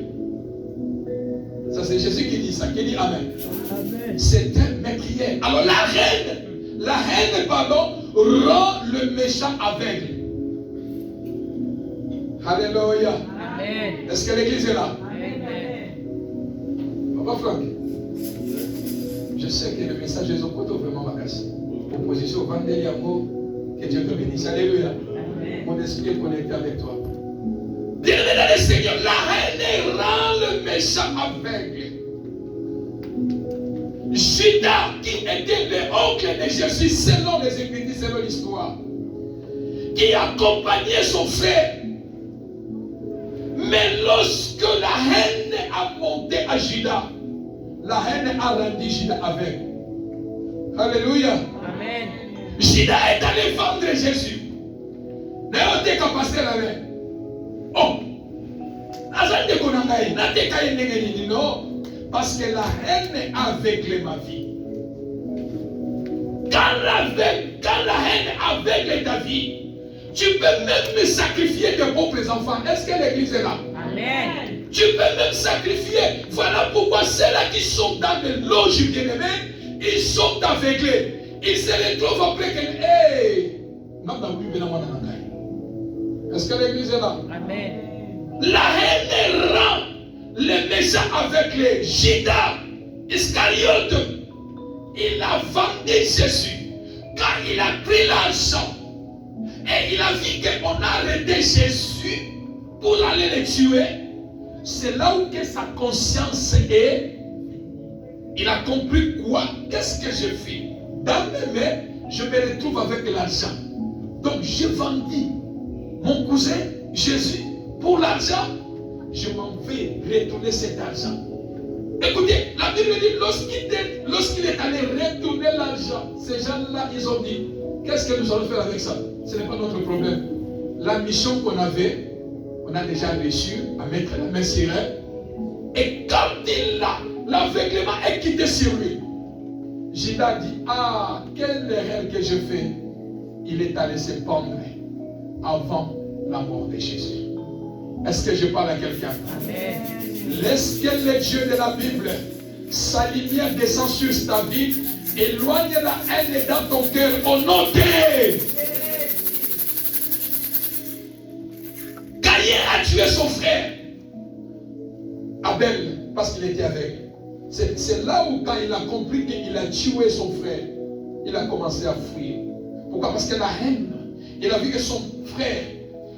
Ça c'est Jésus qui dit ça, qui dit Amen. Amen. C'est un meurtrier. Alors la haine, pardon, rend le méchant aveugle. Alléluia. Amen. Est-ce que l'église est là? Amen. Papa Franck, je sais que le message est vraiment ma casse. Opposition, Vandeliamo, que Dieu te bénisse. Alléluia. Amen. Mon esprit est connecté avec toi. Bien-aimé dans le Seigneur, la haine rend le méchant aveugle. Judas, qui était l'oncle de Jésus, selon les Écritures, selon l'histoire, qui accompagnait son frère. Mais lorsque la haine a monté à Judas, la haine a rendu Judas aveugle. Alléluia. Amen. Judas est allé vendre Jésus. N'ayez pas passé la main. Oh, non, parce que la haine aveugle ma vie. Quand la haine aveugle ta vie, tu peux même sacrifier tes propres enfants. Est-ce que l'église est là? Amen. Tu peux même sacrifier. Voilà pourquoi ceux-là qui sont dans les loges bien-aimés, ils sont aveuglés. Ils se retrouvent après que, hey, est-ce que l'église est là? Amen. La haine rend les méchants avec les Judas Iscariote, il a vendu Jésus. Quand il a pris l'argent et il a vu qu'on a arrêté Jésus pour aller le tuer, c'est là où que sa conscience est. Il a compris quoi? Qu'est-ce que je fais? Dans mes mains, je me retrouve avec l'argent. Donc j'ai vendu mon cousin Jésus pour l'argent. Je m'en vais retourner cet argent. Écoutez, la Bible dit, lorsqu'il est allé retourner l'argent, ces gens-là, ils ont dit, qu'est-ce que nous allons faire avec ça? Ce n'est pas notre problème. La mission qu'on avait, on a déjà reçu à mettre la main sur elle. Et quand il l'a, l'aveuglement est quitté sur lui. Judas dit, ah, quelle erreur que je fais. Il est allé se pendre avant la mort de Jésus. Est-ce que je parle à quelqu'un? Amen. Laisse que le Dieu de la Bible, sa lumière descend sur ta vie, éloigne la haine dans ton cœur au nom de Caïn a tué son frère Abel parce qu'il était aveugle. C'est là où quand il a compris qu'il a tué son frère, il a commencé à fuir. Pourquoi? Parce que la haine, il a vu que son frère,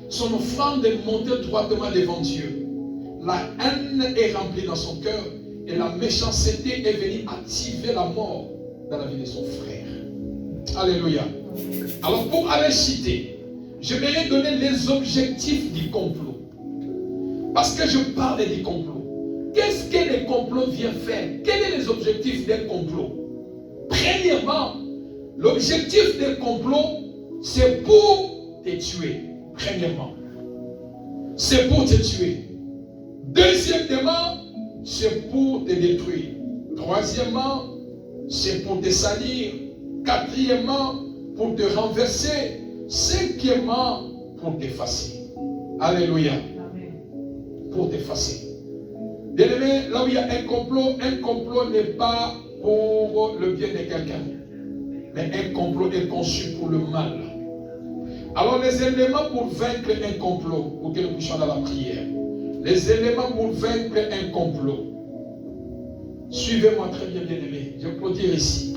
son offrande est montée droitement devant Dieu. La haine est remplie dans son cœur et la méchanceté est venue activer la mort dans la vie de son frère. Alléluia. Alors pour aller citer, je vais donner les objectifs du complot. Parce que je parle du complot. Qu'est-ce que le complot vient faire? Quels sont les objectifs d'un complot? Premièrement, l'objectif d'un complot, c'est pour te tuer. Premièrement, c'est pour te tuer. Deuxièmement, c'est pour te détruire. Troisièmement, c'est pour te salir. Quatrièmement, pour te renverser. Cinquièmement, pour t'effacer. Alléluia. Pour t'effacer. Bien-aimé, là où il y a un complot n'est pas pour le bien de quelqu'un. Mais un complot est conçu pour le mal. Alors les éléments pour vaincre un complot, pour que nous puissions dans la prière. Les éléments pour vaincre un complot. Suivez-moi très bien, bien-aimé. Je peux dire ici.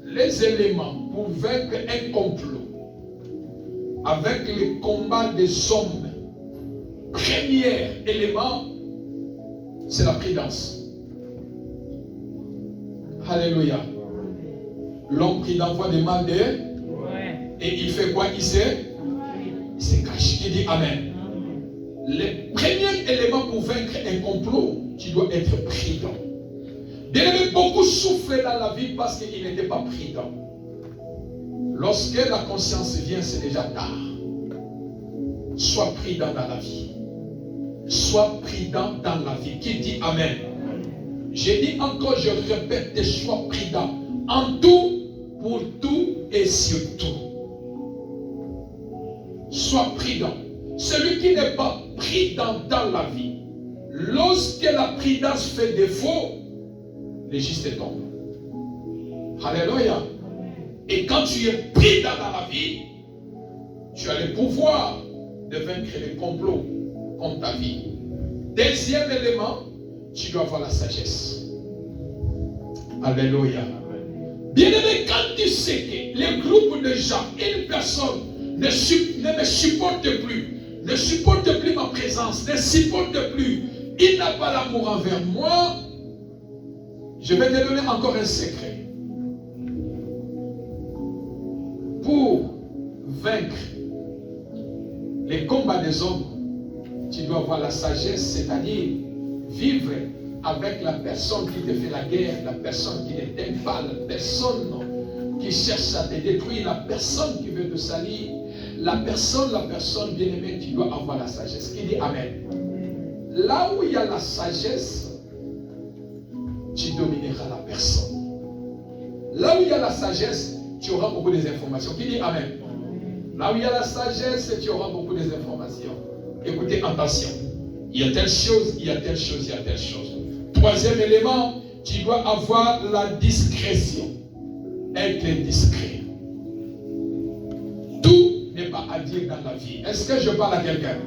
Les éléments pour vaincre un complot avec le combat des hommes. Premier élément, c'est la prudence. Alléluia. L'homme prudent voit des mal d'eux. Et il fait quoi? Il se cache. Il dit Amen. Le premier élément pour vaincre un complot, tu dois être prudent. Bien aimé, beaucoup souffrent dans la vie parce qu'ils n'étaient pas prudents. Lorsque la conscience vient, c'est déjà tard. Sois prudent dans la vie. Sois prudent dans la vie. Qui dit Amen? J'ai dit encore, je répète, sois prudent en tout, pour tout et surtout. Sois prudent. Celui qui n'est pas prudent dans la vie, lorsque la prudence fait défaut, les justes tombent. Alléluia. Et quand tu es prudent dans la vie, tu as le pouvoir de vaincre les complots contre ta vie. Deuxième élément, tu dois avoir la sagesse. Alléluia. Bien-aimé, quand tu sais que les groupes de gens, une personne ne me supporte plus, ne supporte plus ma présence, ne supporte plus, il n'a pas l'amour envers moi, je vais te donner encore un secret. Pour vaincre les combats des hommes, tu dois avoir la sagesse, c'est-à-dire vivre avec la personne qui te fait la guerre, la personne qui ne t'aime pas, la personne qui cherche à te détruire, la personne qui veut te salir, la personne bien-aimée, tu dois avoir la sagesse. Qui dit Amen. Là où il y a la sagesse, tu domineras la personne. Là où il y a la sagesse, tu auras beaucoup d'informations. Qui dit Amen. Là où il y a la sagesse, tu auras beaucoup d'informations. Écoutez, attention. Il y a telle chose, il y a telle chose, il y a telle chose. Troisième élément, tu dois avoir la discrétion. Être discret. Tout n'est pas à dire dans la vie. Est-ce que je parle à quelqu'un?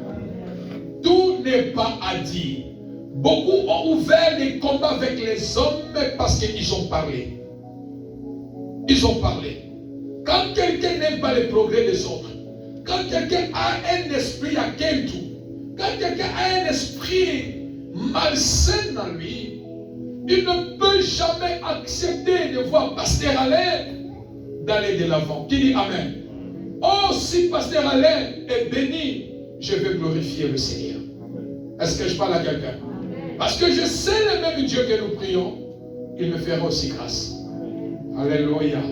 Tout n'est pas à dire. Beaucoup ont ouvert des combats avec les hommes parce qu'ils ont parlé. Ils ont parlé. Quand quelqu'un n'aime pas les progrès des autres, quand quelqu'un a un esprit à Kentu, quand quelqu'un a un esprit malsain en lui, il ne peut jamais accepter de voir Pasteur Alain d'aller de l'avant. Qui dit Amen? Oh, si Pasteur Alain est béni, je vais glorifier le Seigneur. Est-ce que je parle à quelqu'un? Parce que je sais le même Dieu que nous prions, il me fera aussi grâce. Alléluia.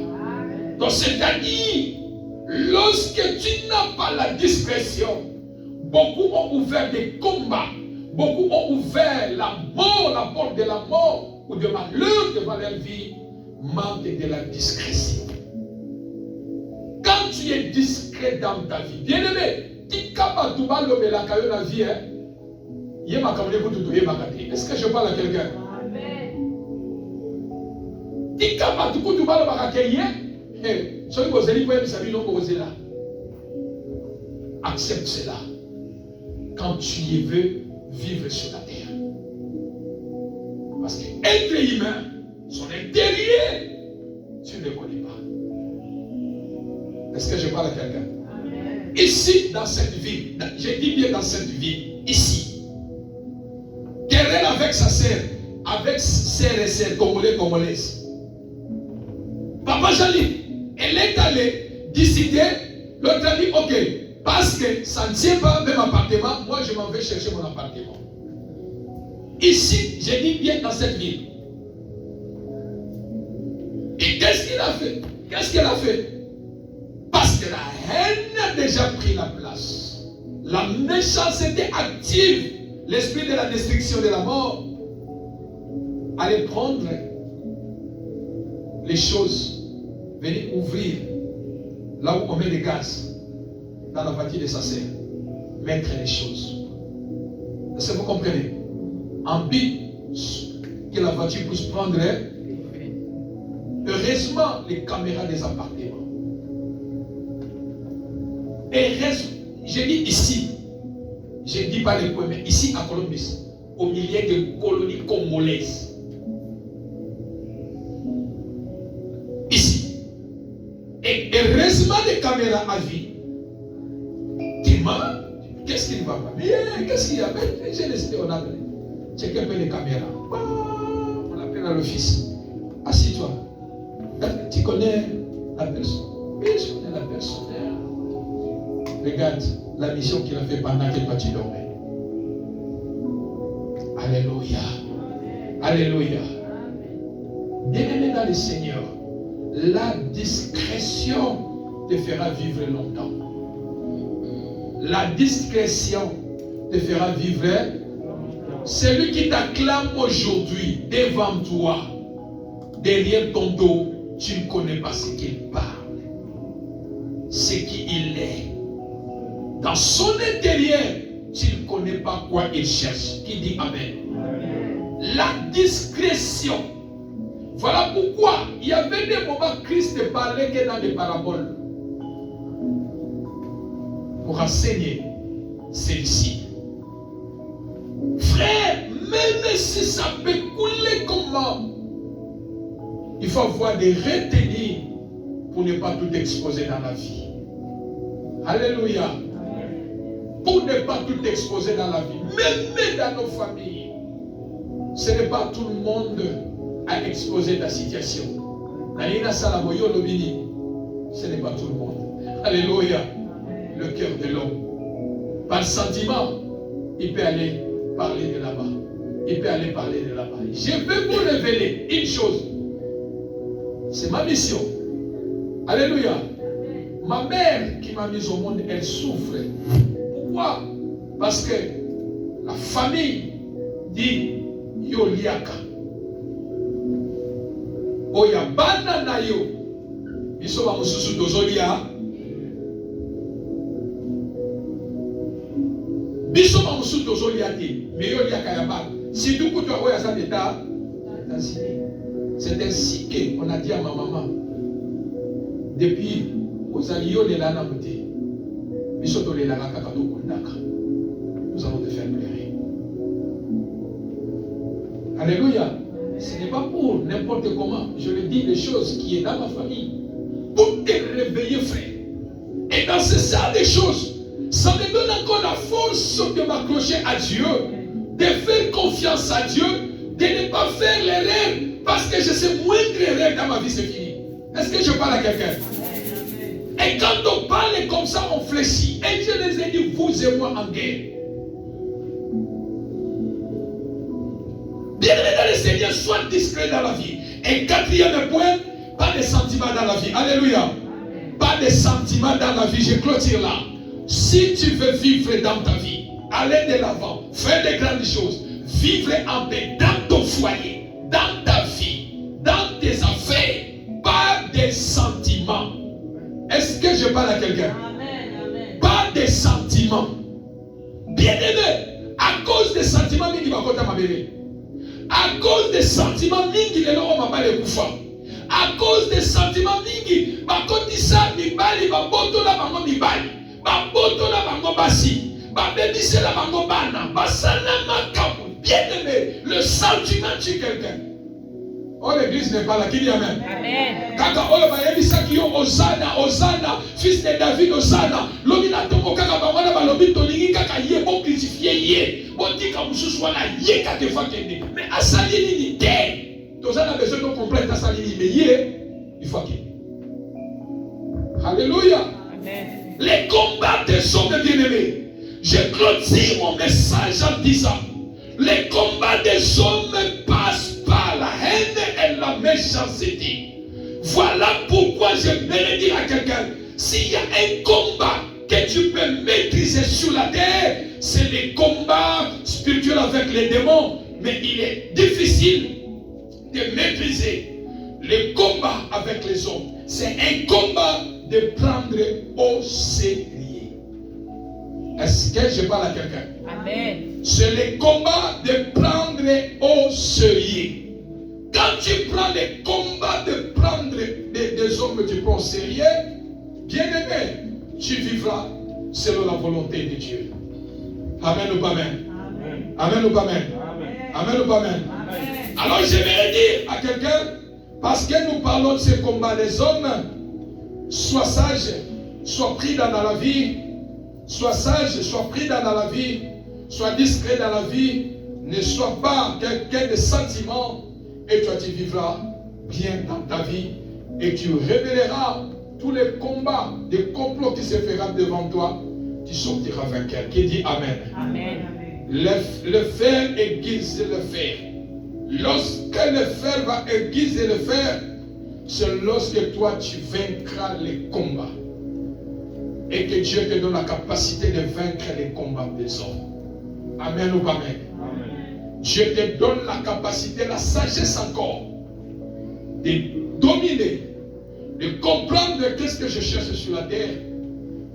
Donc c'est-à-dire, lorsque tu n'as pas la discrétion, beaucoup ont ouvert des combats, beaucoup ont ouvert la mort, la porte de la mort ou de malheur devant leur vie, manque de la discrétion. Quand tu es discret dans ta vie, bien aimé, la vie, est-ce que je parle à quelqu'un? Accepte cela quand tu y veux vivre sur la terre. Parce qu'être humain, son intérieur, tu ne le connais pas. Est-ce que je parle à quelqu'un? Ici, dans cette vie, je dis bien dans cette vie, ici, querelle avec sa sœur, avec sœurs et sœurs, congolais, congolaises. Papa Jali, elle est allée décider, l'autre a dit, ok, parce que ça ne tient pas même appartement, moi je m'en vais chercher mon appartement. Ici, je dis bien dans cette ville. Et qu'est-ce qu'il a fait? Qu'est-ce qu'elle a fait? Parce que la haine a déjà pris la place. La méchanceté active, l'esprit de la destruction de la mort, allait prendre les choses, venir ouvrir là où on met des gaz dans la voiture de sa sœur, mettre les choses. Est-ce que vous comprenez? En but que la voiture puisse prendre. Heureusement, les caméras des appartements. Et reste, je dis ici, je ne dis pas les points, mais ici à Columbus, au milieu de colonies congolaises. Ici. Et heureusement, les caméras à vie. Qu'est-ce qu'il va pas? Qu'est-ce qu'il y a? J'ai décidé, on a appelé. Checker un peu les caméras. On appelle à l'office. Assis-toi. Tu connais la personne? Oui, je connais la personne. Regarde la mission qu'il a fait pendant que toi tu dormais. Alléluia. Alléluia. Bien-aimé dans le Seigneur, la discrétion te fera vivre longtemps. La discrétion te fera vivre. Celui qui t'acclame aujourd'hui devant toi, derrière ton dos, tu ne connais pas ce qu'il parle, ce qu'il est. Dans son intérieur, tu ne connais pas quoi il cherche. Qui dit Amen? La discrétion. Voilà pourquoi il y avait des moments Christ ne parlait que dans des paraboles. Pour enseigner celle-ci. Frère, même si ça peut couler comment, il faut avoir des retenues pour ne pas tout exposer dans la vie. Alléluia. Pour ne pas tout exposer dans la vie, même dans nos familles. Ce n'est pas tout le monde à exposer ta situation. Ce n'est pas tout le monde. Alléluia. Le cœur de l'homme. Par sentiment, il peut aller parler de là-bas. Il peut aller parler de là-bas. Je vais vous révéler une chose. C'est ma mission. Alléluia. Ma mère qui m'a mise au monde, elle souffre. Pourquoi? Parce que la famille dit Yoliaka. Oyabana na yo. Biso ba mususu dozolia. Biso ba mususu dozolia ti. Mais Yoliaka yaba. Si tout kutu oya sa d'état, c'est ainsi qu'on a dit à ma maman. Depuis aux alliés de la Namouté. Nous allons te faire pleurer. Alléluia. Ce n'est pas pour n'importe comment. Je le dis, les choses qui est dans ma famille. Pour te réveiller, frère. Et dans ce genre de choses, ça me donne encore la force de m'accrocher à Dieu, de faire confiance à Dieu, de ne pas faire l'erreur, parce que je sais moindre erreur dans ma vie, c'est fini. Est-ce que je parle à quelqu'un? Et quand on parle comme ça, on fléchit. Et je les ai dit, vous et moi en guerre. Bien-aimé dans le Seigneur, sois discret dans la vie. Et quatrième point, pas de sentiments dans la vie. Alléluia. Pas de sentiments dans la vie. Je clôture là. Si tu veux vivre dans ta vie, aller de l'avant, faire des grandes choses, vivre en paix dans ton foyer, dans ta vie, dans tes affaires, pas des sentiments. Est-ce que je parle à quelqu'un? Pas des sentiments. Bien-aimé, à cause des sentiments, mingi bakota mabele. À cause des sentiments, mingi lelo mabale kufa. À cause des sentiments, mingi bakoti sa mibali baboto la bango mibali, baboto la bango basi, babebise la bango bana, basala makamu. Bien-aimé, le sentiment tue quelqu'un. Oh, l'église n'est pas là. Qui dit amen? Amen. Kaka oyo bayebisa ki yo Osana, Osana, fils de David, Osana. Lobi na tongo kaka bangwana balobi tolingi kaka ye bon crucifié ye. Botika mususu wana ye kaka fakende. Mais asali nini te? Tozana besoin de comprendre asali nini mais ye il faut qu'il. Alléluia. Amen. Les combats des hommes bien-aimés. Je clôture mon message en disant les combats des hommes passent par la haine et la méchanceté. Voilà pourquoi j'aimerais dire à quelqu'un, s'il y a un combat que tu peux maîtriser sur la terre, c'est les combats spirituels avec les démons. Mais il est difficile de maîtriser les combats avec les hommes. C'est un combat de prendre au sérieux. Est-ce que je parle à quelqu'un? Amen. C'est le combat de prendre au sérieux. Quand tu prends les combats de prendre des hommes que tu prends au sérieux, bien aimé, tu vivras selon la volonté de Dieu. Amen ou pas amen? Amen. Amen ou pas amen? Amen. Amen ou pas amen? Amen. Alors je vais dire à quelqu'un, parce que nous parlons de ce combat des hommes, sois sage, sois pris dans la vie, sois sage, sois pris dans la vie, sois discret dans la vie, ne sois pas quelqu'un de sentiments, et toi tu vivras bien dans ta vie, et tu révéleras tous les combats, des complots qui se feront devant toi, tu sortiras vainqueur. Qui dit Amen? Amen. Le fer aiguise le fer. Lorsque le fer va aiguiser le fer, c'est lorsque toi tu vaincras les combats. Et que Dieu te donne la capacité de vaincre les combats des hommes. Amen ou pas amen? Amen. Dieu te donne la capacité, la sagesse encore, de dominer, de comprendre qu'est-ce que je cherche sur la terre,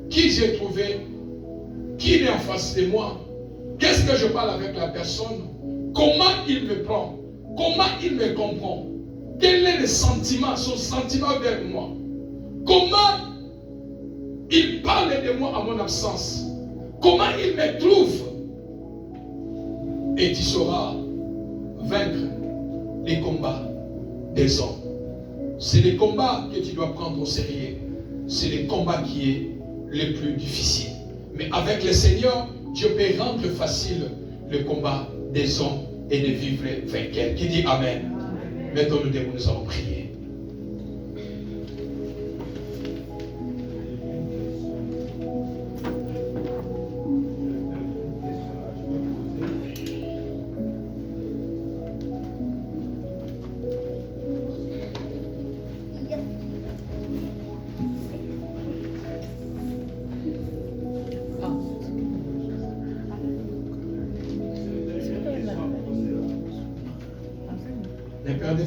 qui j'ai trouvé, qui est en face de moi, qu'est-ce que je parle avec la personne, comment il me prend, comment il me comprend, quel est le sentiment, son sentiment vers moi, comment il parle de moi à mon absence, comment il me trouve, et tu sauras vaincre les combats des hommes. C'est les combats que tu dois prendre au sérieux. C'est les combats qui est le plus difficile. Mais avec le Seigneur, Dieu peut rendre facile le combat des hommes et de vivre vainqueur. Qui dit Amen? Amen. Mettons-nous debout, nous allons prier.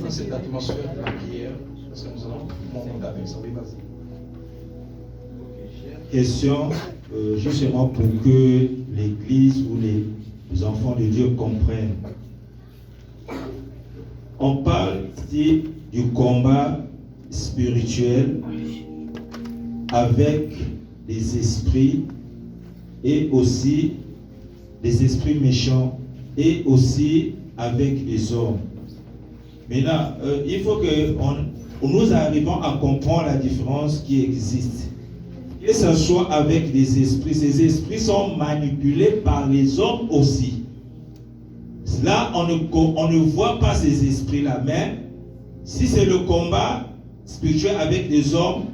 Dans cette atmosphère de la prière, parce que nous allons monter avec ça. Oui, vas-y. Question, justement pour que l'Église ou les enfants de Dieu comprennent. On parle ici du combat spirituel avec des esprits et aussi des esprits méchants et aussi avec les hommes. Maintenant, il faut que nous arrivons à comprendre la différence qui existe. Que ce soit avec les esprits, ces esprits sont manipulés par les hommes aussi. Là, on ne voit pas ces esprits-là, mais si c'est le combat spirituel avec les hommes,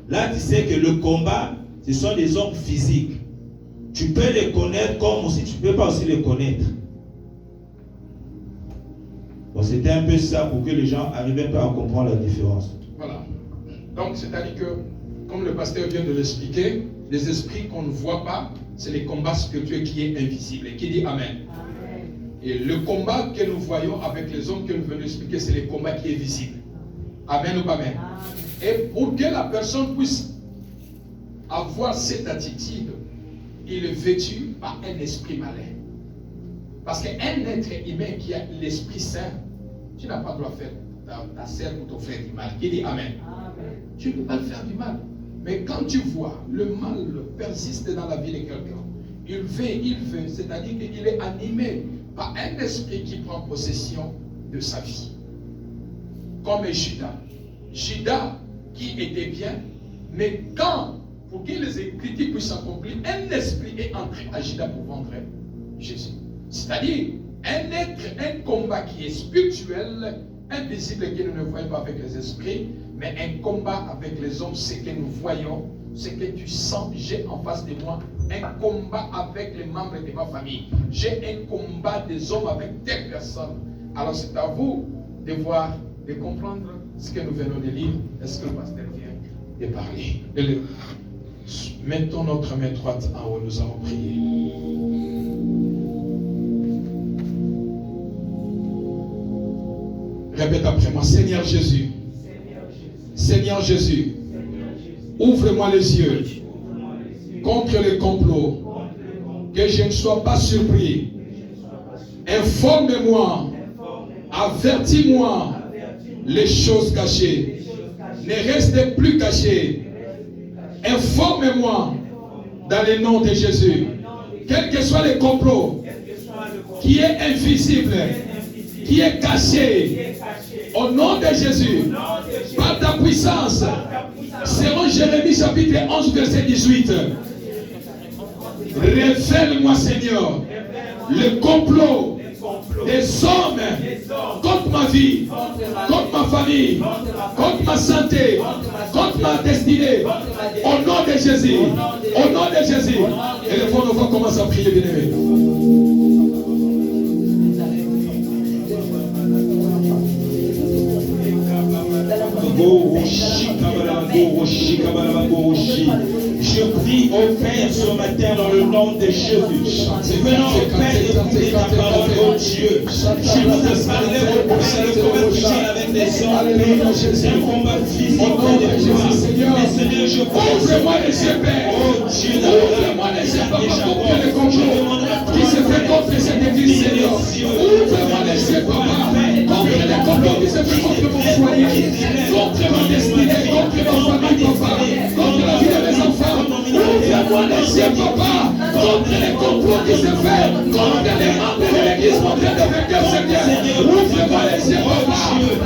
là tu sais que le combat, ce sont des hommes physiques. Tu peux les connaître comme aussi tu ne peux pas aussi les connaître. Bon, c'était un peu ça pour que les gens arrivent un peu à comprendre la différence. Voilà. Donc, c'est-à-dire que, comme le pasteur vient de l'expliquer, les esprits qu'on ne voit pas, c'est les combats spirituels qui est invisible. Et qui dit Amen. Amen. Et le combat que nous voyons avec les hommes que nous venons expliquer, c'est le combat qui est visible. Amen ou pas Amen. Amen. Et pour que la personne puisse avoir cette attitude, il est vêtu par un esprit malin. Parce qu'un être humain qui a l'Esprit Saint, tu n'as pas le droit de faire ta sœur ou ton frère du mal. Qui dit Amen. Amen. Tu ne peux pas le faire du mal. Mais quand tu vois le mal persiste dans la vie de quelqu'un, il veut, c'est-à-dire qu'il est animé par un esprit qui prend possession de sa vie. Comme Judas. Judas qui était bien, mais quand, pour que les Écritures puissent s'accomplir, un esprit est entré à Judas pour vendre Jésus. C'est-à-dire, un combat qui est spirituel, invisible, que nous ne voyons pas avec les esprits, mais un combat avec les hommes, ce que nous voyons, ce que tu sens, j'ai en face de moi un combat avec les membres de ma famille. J'ai un combat des hommes avec des personnes. Alors c'est à vous de voir, de comprendre ce que nous venons de lire. Est-ce que le pasteur vient de parler? Mettons notre main droite en haut, nous allons prier. Répète après moi, Seigneur Jésus, Seigneur Jésus, ouvre-moi les yeux contre les complots, que je ne sois pas surpris. Informe-moi, avertis-moi les choses cachées. Ne restez plus cachées. Informe-moi dans le nom de Jésus. Quel que soit le complot qui est invisible, qui est caché, au nom de Jésus, par ta puissance, selon Jérémie chapitre 11 verset 18, révèle-moi Seigneur le complot des hommes contre ma vie, contre ma famille, contre ma santé, contre ma destinée, au nom de Jésus, au nom de Jésus. Et le fond, on va commencer à prier, bien-aimé. Je prie au Père ce matin dans le nom de Jésus. Maintenant, Père, écoutez ta parole, oh Dieu. Je vous ai parlé au Père, le combat spirituel avec les hommes. C'est un combat physique de toi. Mais Seigneur, je prie. Ouvre-moi les yeux, Père. Oh Dieu, ouvre-moi les yeux, Papa, contre le complot qui se fait contre cette église, Seigneur. Ouvre-moi les yeux, Papa, contre le complot qui se fait contre mon foyer, contre ma destinée, contre ma famille, Papa, contre la vie de mes enfants. Ouvre-moi les yeux, Papa, contre les complots qui se fait contre les membres de l'église, contre les vainqueurs, Seigneur. Ouvre-moi les yeux, Papa.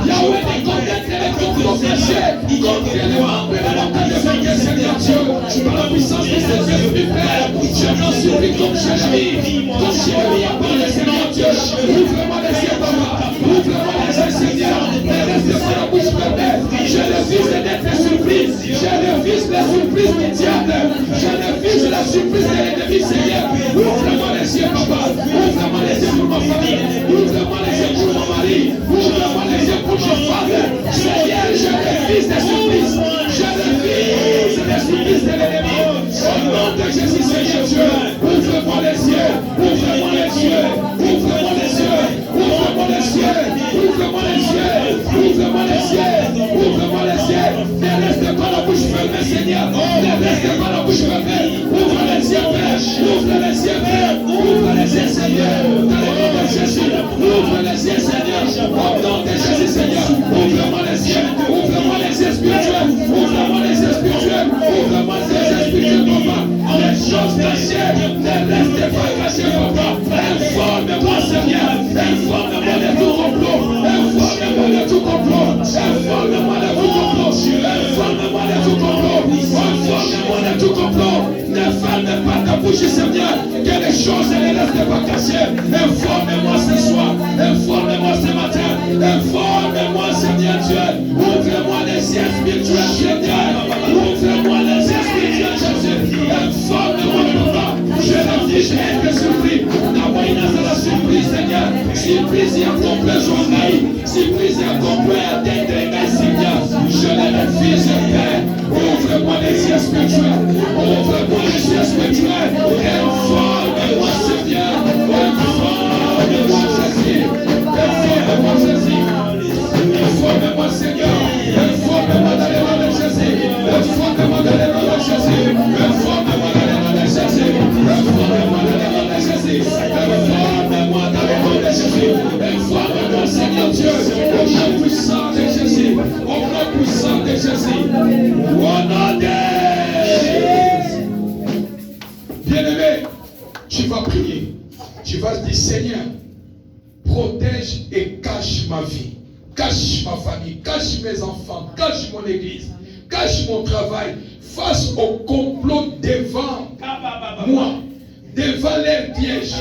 Yahweh, ne condamne les complots cachés contre les membres de l'église, Seigneur Dieu. Par la puissance de cet esprit, Père, je m'en supplie comme Jérémie, comme Jérémie a parlé, Seigneur Dieu. Ouvre-moi les yeux, Papa. Ouvre-moi les yeux, Seigneur. Ne reste pas la bouche fermée. Je refuse d'être surprise. Je refuse la surprise du diable. Je refuse la surprise de l'ennemi, Seigneur. Ouvre-moi les yeux, Papa. Ouvre-moi les yeux pour ma famille. Ouvre-moi les yeux pour mon mari. Ouvre-moi les yeux pour mon frère. Seigneur, je refuse la surprise. Je refuse la surprise de l'ennemi. Au nom de Jésus, Seigneur Dieu. Ouvre-moi les yeux. Ouvre-moi les yeux. Ouvre-moi les yeux. Ouvre-moi les yeux. Ouvre-moi les yeux. Ouvre-moi les yeux. Ouvre-moi les yeux. Ne reste pas la bouche fermée, Seigneur. Ne reste pas la bouche fermée. Ouvre les yeux, Père. Ouvre les yeux, Père. Ouvre les yeux, Seigneur. Dans le nom de Jésus. Ouvre les yeux, Seigneur. Au nom de Jésus, Seigneur. Ouvre-moi les yeux. Ouvre-moi les yeux spirituels. Ouvre-moi les yeux spirituels. Ouvre-moi les yeux spirituels, Papa. Les choses cachées ne restent pas cachées, Papa. Informe-moi, Seigneur. Informe-moi de tout complot. Informe-moi de tout complot. Informe-moi de tout complot. Informe-moi de tout complot. Informe-moi de tout complot. Ne ferme pas ta bouche, Seigneur. Que les choses ne les laissent pas cachées. Informe-moi ce soir. Informe-moi ce matin. Informe-moi, Seigneur Dieu. Ouvre-moi les yeux spirituels, Seigneur. Ouvre-moi les yeux spirituels, Jésus. Informe-moi, papa. Je leur dis, j'ai été surpris. Nawaïna, c'est la surprise, Seigneur. Surprise, il y a complet, journée. Surprise, il y a complet, d'être Seigneur. Je les refuse, Père. Ouvre-moi les yeux spirituels. Ouvre-moi les yeux spirituels. Informe-moi, Seigneur. Informe-moi, Jésus. Informe-moi, Jésus. Informe-moi, Seigneur. Informe-moi dans les noms de Jésus. Informe-moi dans les noms de Jésus. Informe-moi dans les noms de Jésus. Informe-moi dans les noms de Jésus. Informe-moi dans les noms de Jésus. Informe-moi, Seigneur Dieu, au nom puissant de Jésus. Au nom puissant de Jésus. Au nom de Jésus. Bien-aimé, tu vas prier. Tu vas dire, Seigneur, protège et cache ma vie. Cache ma famille, cache mes enfants, cache mon église, cache mon travail face au complot devant moi, devant leurs pièges,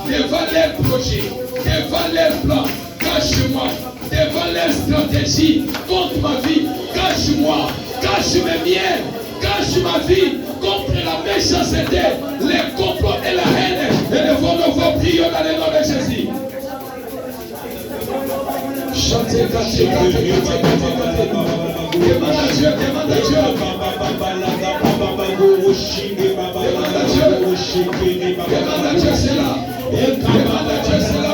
devant leurs projets, devant leurs plans. Cache-moi devant leurs stratégies contre ma vie. Cache-moi, cache mes biens, cache ma vie contre la méchanceté, les complots et la haine. Et nous vos prières dans le nom de Jésus. Chantez, cantez, cantez, cantez, cantez. Demande à Dieu, demande à Dieu. Demande à Dieu. Demande à Dieu cela. Demande à Dieu cela.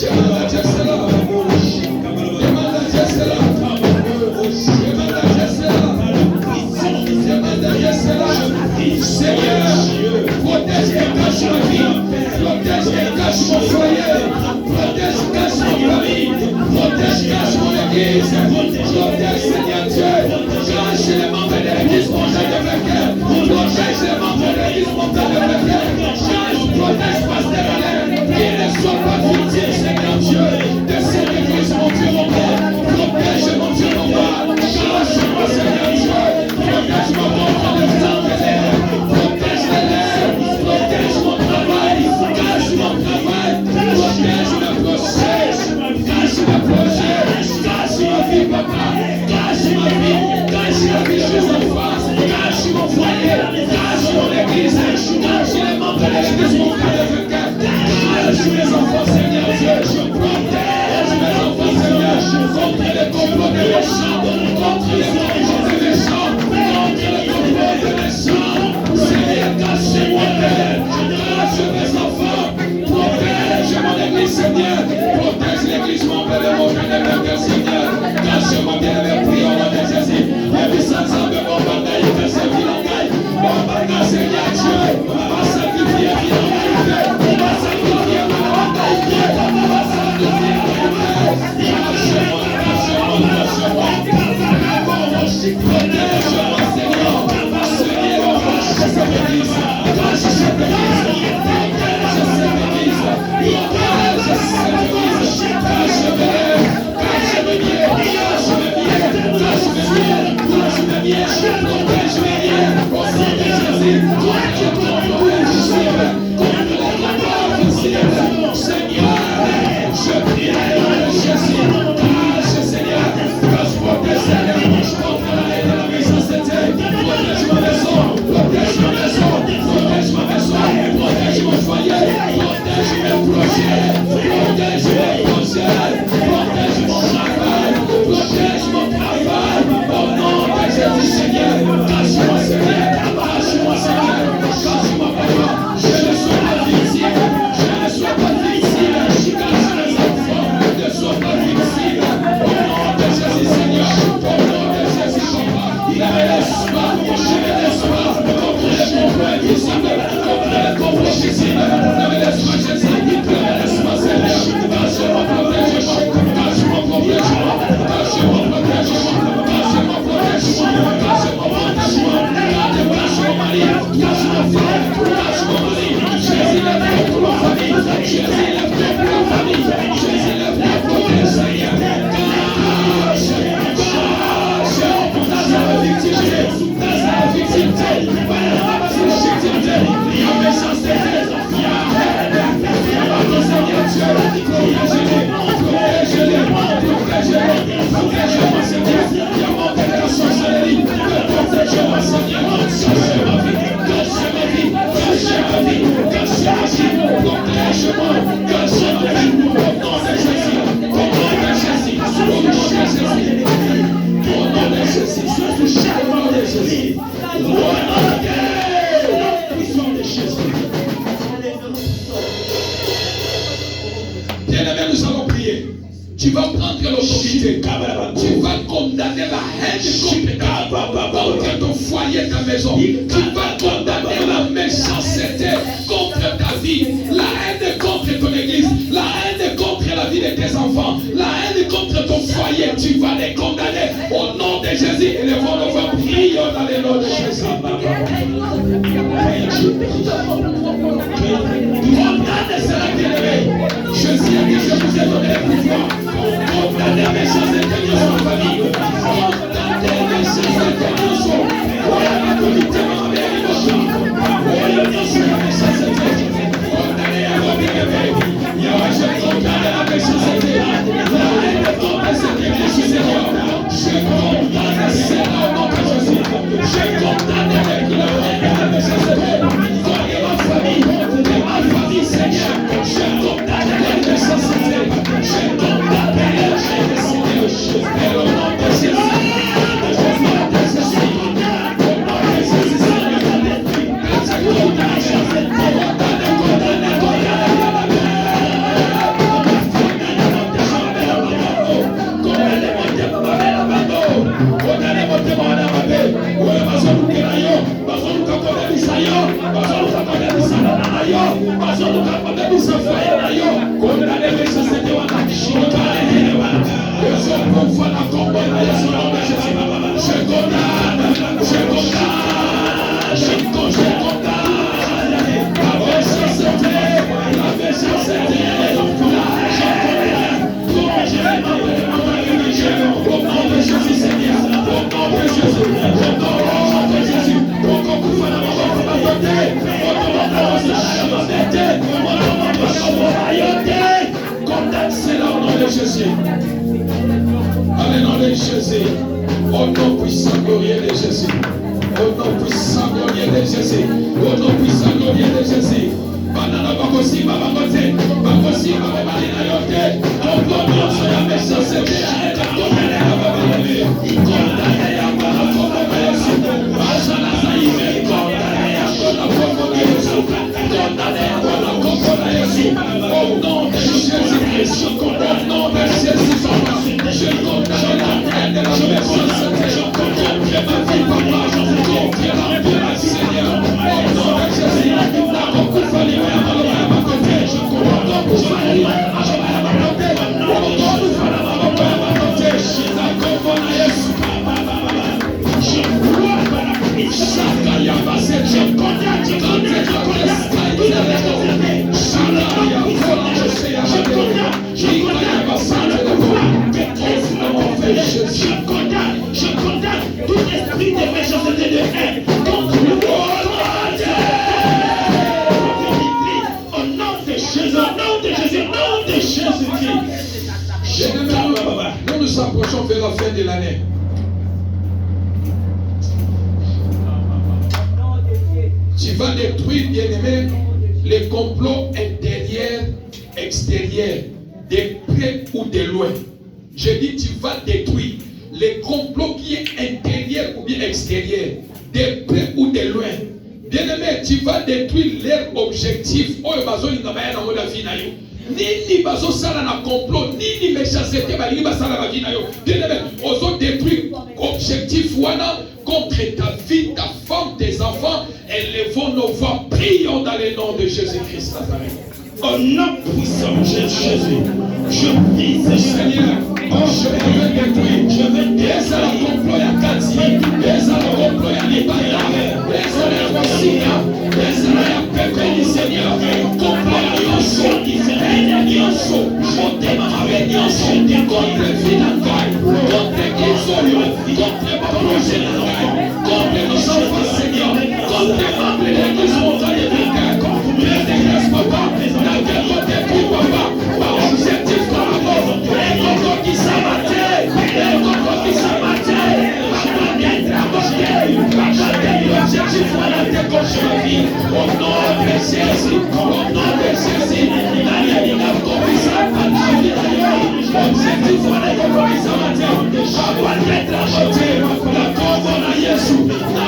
Demande à Dieu cela. Demande à Dieu cela. Demande à Dieu cela. Demande à Dieu cela. Seigneur, protège et cache ma vie. Protège et cache mon foyer. Protège, cache mon famille. Protège, cache mon église. Protège, Seigneur Dieu. Cache les membres de l'église montée de Béquer. Protège les membres de l'église montée de Béquer. Protège Pasteur Alain. Qu'il ne soit pas victime, Seigneur Dieu, de cette église, mon Dieu, mon Père. Protège, mon Dieu, mon Père. Cache-moi, Seigneur Dieu. Protège mon monde de l'enfer. Protège les lèvres. Protège mon travail. Cache mon travail. Protège le procès. Cache le projet. Cache ma vie, papa. Jésus. Puissant de Jésus. Bien-aimé, nous allons prier. Tu vas prendre l'autorité. Tu vas condamner la haine contre ton foyer, ta maison. Tu vas condamner la méchanceté contre ta vie. La haine contre ton église. La haine contre la vie de tes enfants. La haine contre ton foyer. Tu vas les condamner au nom de Jésus. Et les vents vont prier dans le nom de Jésus. Condamne cela, bien-aimé. Jésus a dit, je vous ai donné le pouvoir. Condamnez les méchancetés de votre famille. Condamnez les méchancetés de votre famille. Voilà la communauté de la émotion. Voilà la méchanceté. Condamnez à votre bien-aimé. Je condamne la méchanceté. La haine contre cette église, Seigneur. Je condamne cela au nom de Jésus. Je condamne la méchanceté. Voyez ma famille. De ma famille, Seigneur. Je condamne la méchanceté. Je condamne la méchanceté. Et au nom de Jésus. Allez, nom de Jésus. Au nom puissant glorieux de Jésus. Au nom puissant glorieux de Jésus. Au nom puissant glorieux de Jésus. Banana bakosi babakote. Bakosi bababalina yote. Condamné sur la méchanceté. Condamné à babalé. Condamné à babalé. Asana saïve. Condamné à babalé. Condamné à babalé. Au nom de Jésus-Christ. Au nom de Jésus. Je condamne la haine de la méchanceté. Je condamne ma vie, papa. Contre la vie, Seigneur. Au nom de Jésus. La recouvre les mains à ma côté. Je condamne la recouvre les mains à ma côté. Au nom de Jésus. La recouvre les mains. Je crois que chacun y a passé. Je condamne. Je condamne. Je condamne tout esprit de méchanceté de haine contre le monde. Au nom de Jésus, au nom de Jésus, au nom de Jésus-Christ. Nous nous approchons vers la fin de l'année. Tu vas détruire, bien-aimé, les complots intérieurs, extérieurs, de près ou de loin. Je dis, tu vas détruire les complots qui est intérieur ou bien extérieur, de près ou de loin. Bien-aimé, tu vas détruire leur objectif. Oh, bazo ni ngabaya na moda fina yo. Nini bazo sala na complot, nini méchanceté ba liba sala ba fina yo. Bien-aimé, ozo détruire objectif wana contre ta vie, ta femme, tes enfants, élevons nos voix, prions dans le nom de Jésus-Christ. Au nom puissant de Jésus, je prie, Seigneur, je veux détruire, je veux détruire la complot à Kati, la complot à Libaya, la Rosina, la Pépé, Seigneur, complot à Yonso, Yonso, chantez ma Yonso, contre le Finankai, contre Kizoyo, contre ma projet de l'enfant, contre nos enfants, Seigneur, contre les membres de l'église montagne de Lucas, contre les papa, la guerre de papa, par objectif par rapport, les cocos qui s'abattaient, les cocos qui s'abattaient, l'objectif voilà décocher la vie, au nom de Jésus, au nom de Jésus, la ligne a compris ça, l'objectif voilà décocher ça, à quoi être acheté, la convo na Yesu, la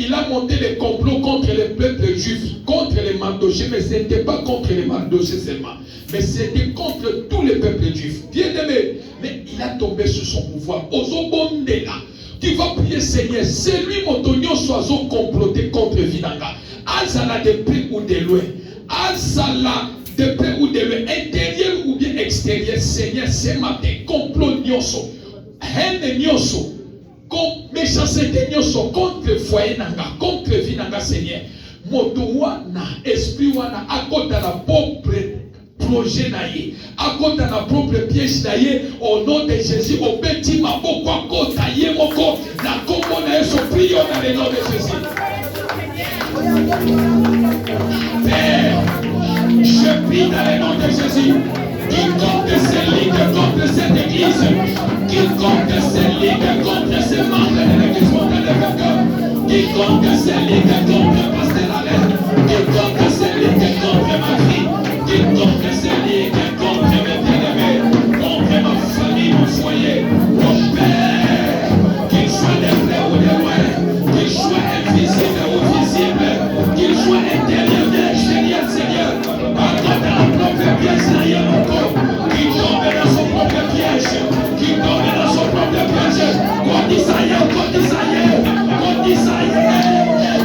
Il a monté des complots contre les peuples juifs, contre les Mardochées, mais ce n'était pas contre les Mardochées seulement, mais c'était contre tous les peuples juifs. Bien-aimé, mais il a tombé sur son pouvoir. Ozobondela, tu vas prier Seigneur, c'est lui mon soit comploté contre Vinanga. Azala de près ou de loin, Azala de près ou de loin, intérieur ou bien extérieur, Seigneur, c'est matin, complot nyoso, haine nyoso. Méchanceté nyoso contre foyer nanga, contre vie nanga Seigneur. Moto wana, esprit wana, akota na propre projet naye, akota na propre piège naye, au nom de Jésus, au petit maboko akota ye moko, na kombo na yeso prions dans le nom de Jésus. Père, je prie dans le nom de Jésus. Quiconque se ligue contre cette église, quiconque se ligue contre ces membres de l'église mondiale de vainqueurs, quiconque se ligue contre Pasteur Alain, quiconque se ligue contre ma fille, quiconque se ligue contre mes bien-aimés, contre ma famille, mon foyer, mon Père, qu'il soit de près ou de loin, qu'il soit invisible ou visible, qu'il soit intérieur ou extérieur, Seigneur, accorde la propre pièce d'ailleurs mon corps. Qui tombe dans son propre piège, qui tombe dans son propre piège, qu'on dit ça y est, qu'on dit ça y est, qu'on dit ça y est,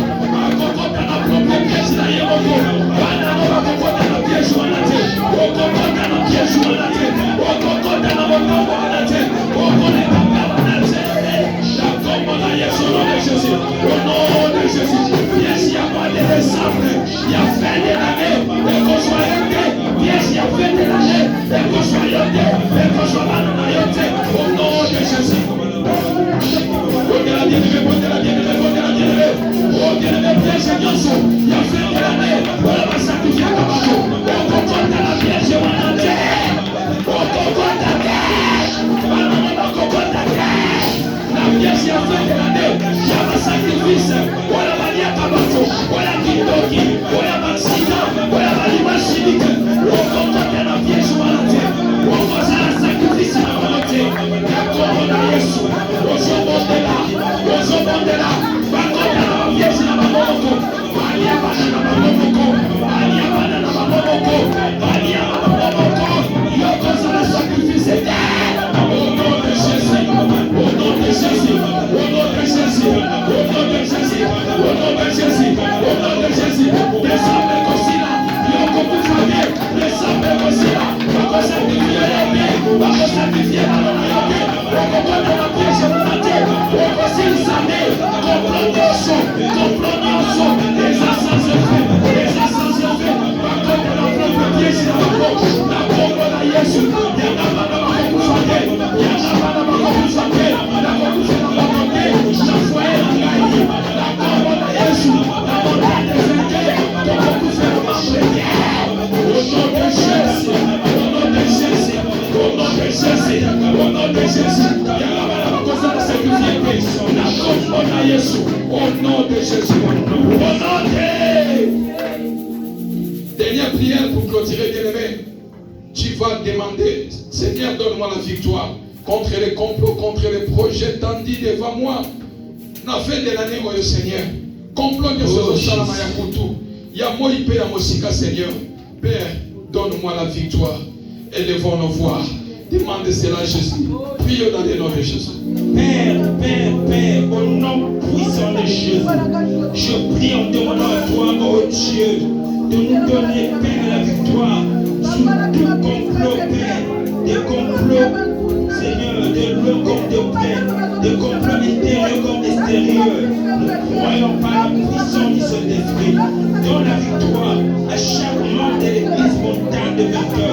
qu'on dans la propre piège d'ailleurs, on va dans la piège ou on a dit, on va dans la piège ou on a dit, on va dans la montagne ou on a dit, on connaît pas on a dit, d'accord, on a dit, au nom de Jésus, au nom de Jésus, piège, il y a pas de ressemble, il y a fait de l'année, et qu'on soit aidé, piège, il y a fait de l'année, et qu'on soit aidé, et qu'on soit aidé, au nom de Jésus. Oh, de la bien-aimée, oh, de la bien-aimée, oh, de la bien-aimée, oh, de la piège, il y a fait de l'année, on va sacrifier à Kabato, on compte la piège, on a dit, on compte la piège, on compte la piège, la piège, il y a fait de l'année, il y a un sacrifice, on a valé à Kabato, on a Kindoki, on a Maxina, on a valé à Chimique, on compte la piège, on a dit, on va faire un sacrifice à la volonté, d'accord, on a Yesu, on se monte là, on se monte là, on compte la piège, on a Mamoko, Malia Banana Mamoko, Malia Banana Mamoko, Malia Mamoko, il y a besoin de sacrifice, au nom de Jésus, au nom de Jésus, au nom de Jésus, au nom de Jésus, au nom de Jésus, au nom de Jésus, descendez aussi là, il y a beaucoup de familles, descendez aussi là, on va sacrifier la vie, on va sacrifier la vie, on va comprendre la pièce, on va dire, on va s'installer, comprenons, les ascensions faits, on va comprendre la propre pièce, la bombe de Yesu, il y a la banane à Koufoué, il y a la banane à Koufoué, la Koufoué dans la montée, la foyer en gagne, la bombe de Yesu, la montagne des vainqueurs, la Koufoué dans la montée, au nom de Jésus, au nom de Jésus, au nom de Jésus, au nom de Jésus, il y a la banane à cause de la sécurité, la bombe de Yesu, au nom de Jésus, au nom de... Dernière prière pour clôturer, bien-aimé. Tu vas demander, Seigneur, donne-moi la victoire contre les complots, contre les projets tendus devant moi. La fin de l'année, oh Seigneur, complot de ce Salama Yakutu. Il y a moi, il paye à Mosika, Seigneur. Père, donne-moi la victoire. Élevons nos voix. Demandez cela à Jésus. Prions dans le nom de Jésus. Père, au nom puissant de Jésus, je prie en demandant à toi, oh Dieu, de nous donner, Père, la victoire sur tout complot, Père, des complots, Seigneur, de loin comme de près, des complots intérieurs comme extérieurs. Nous croyons par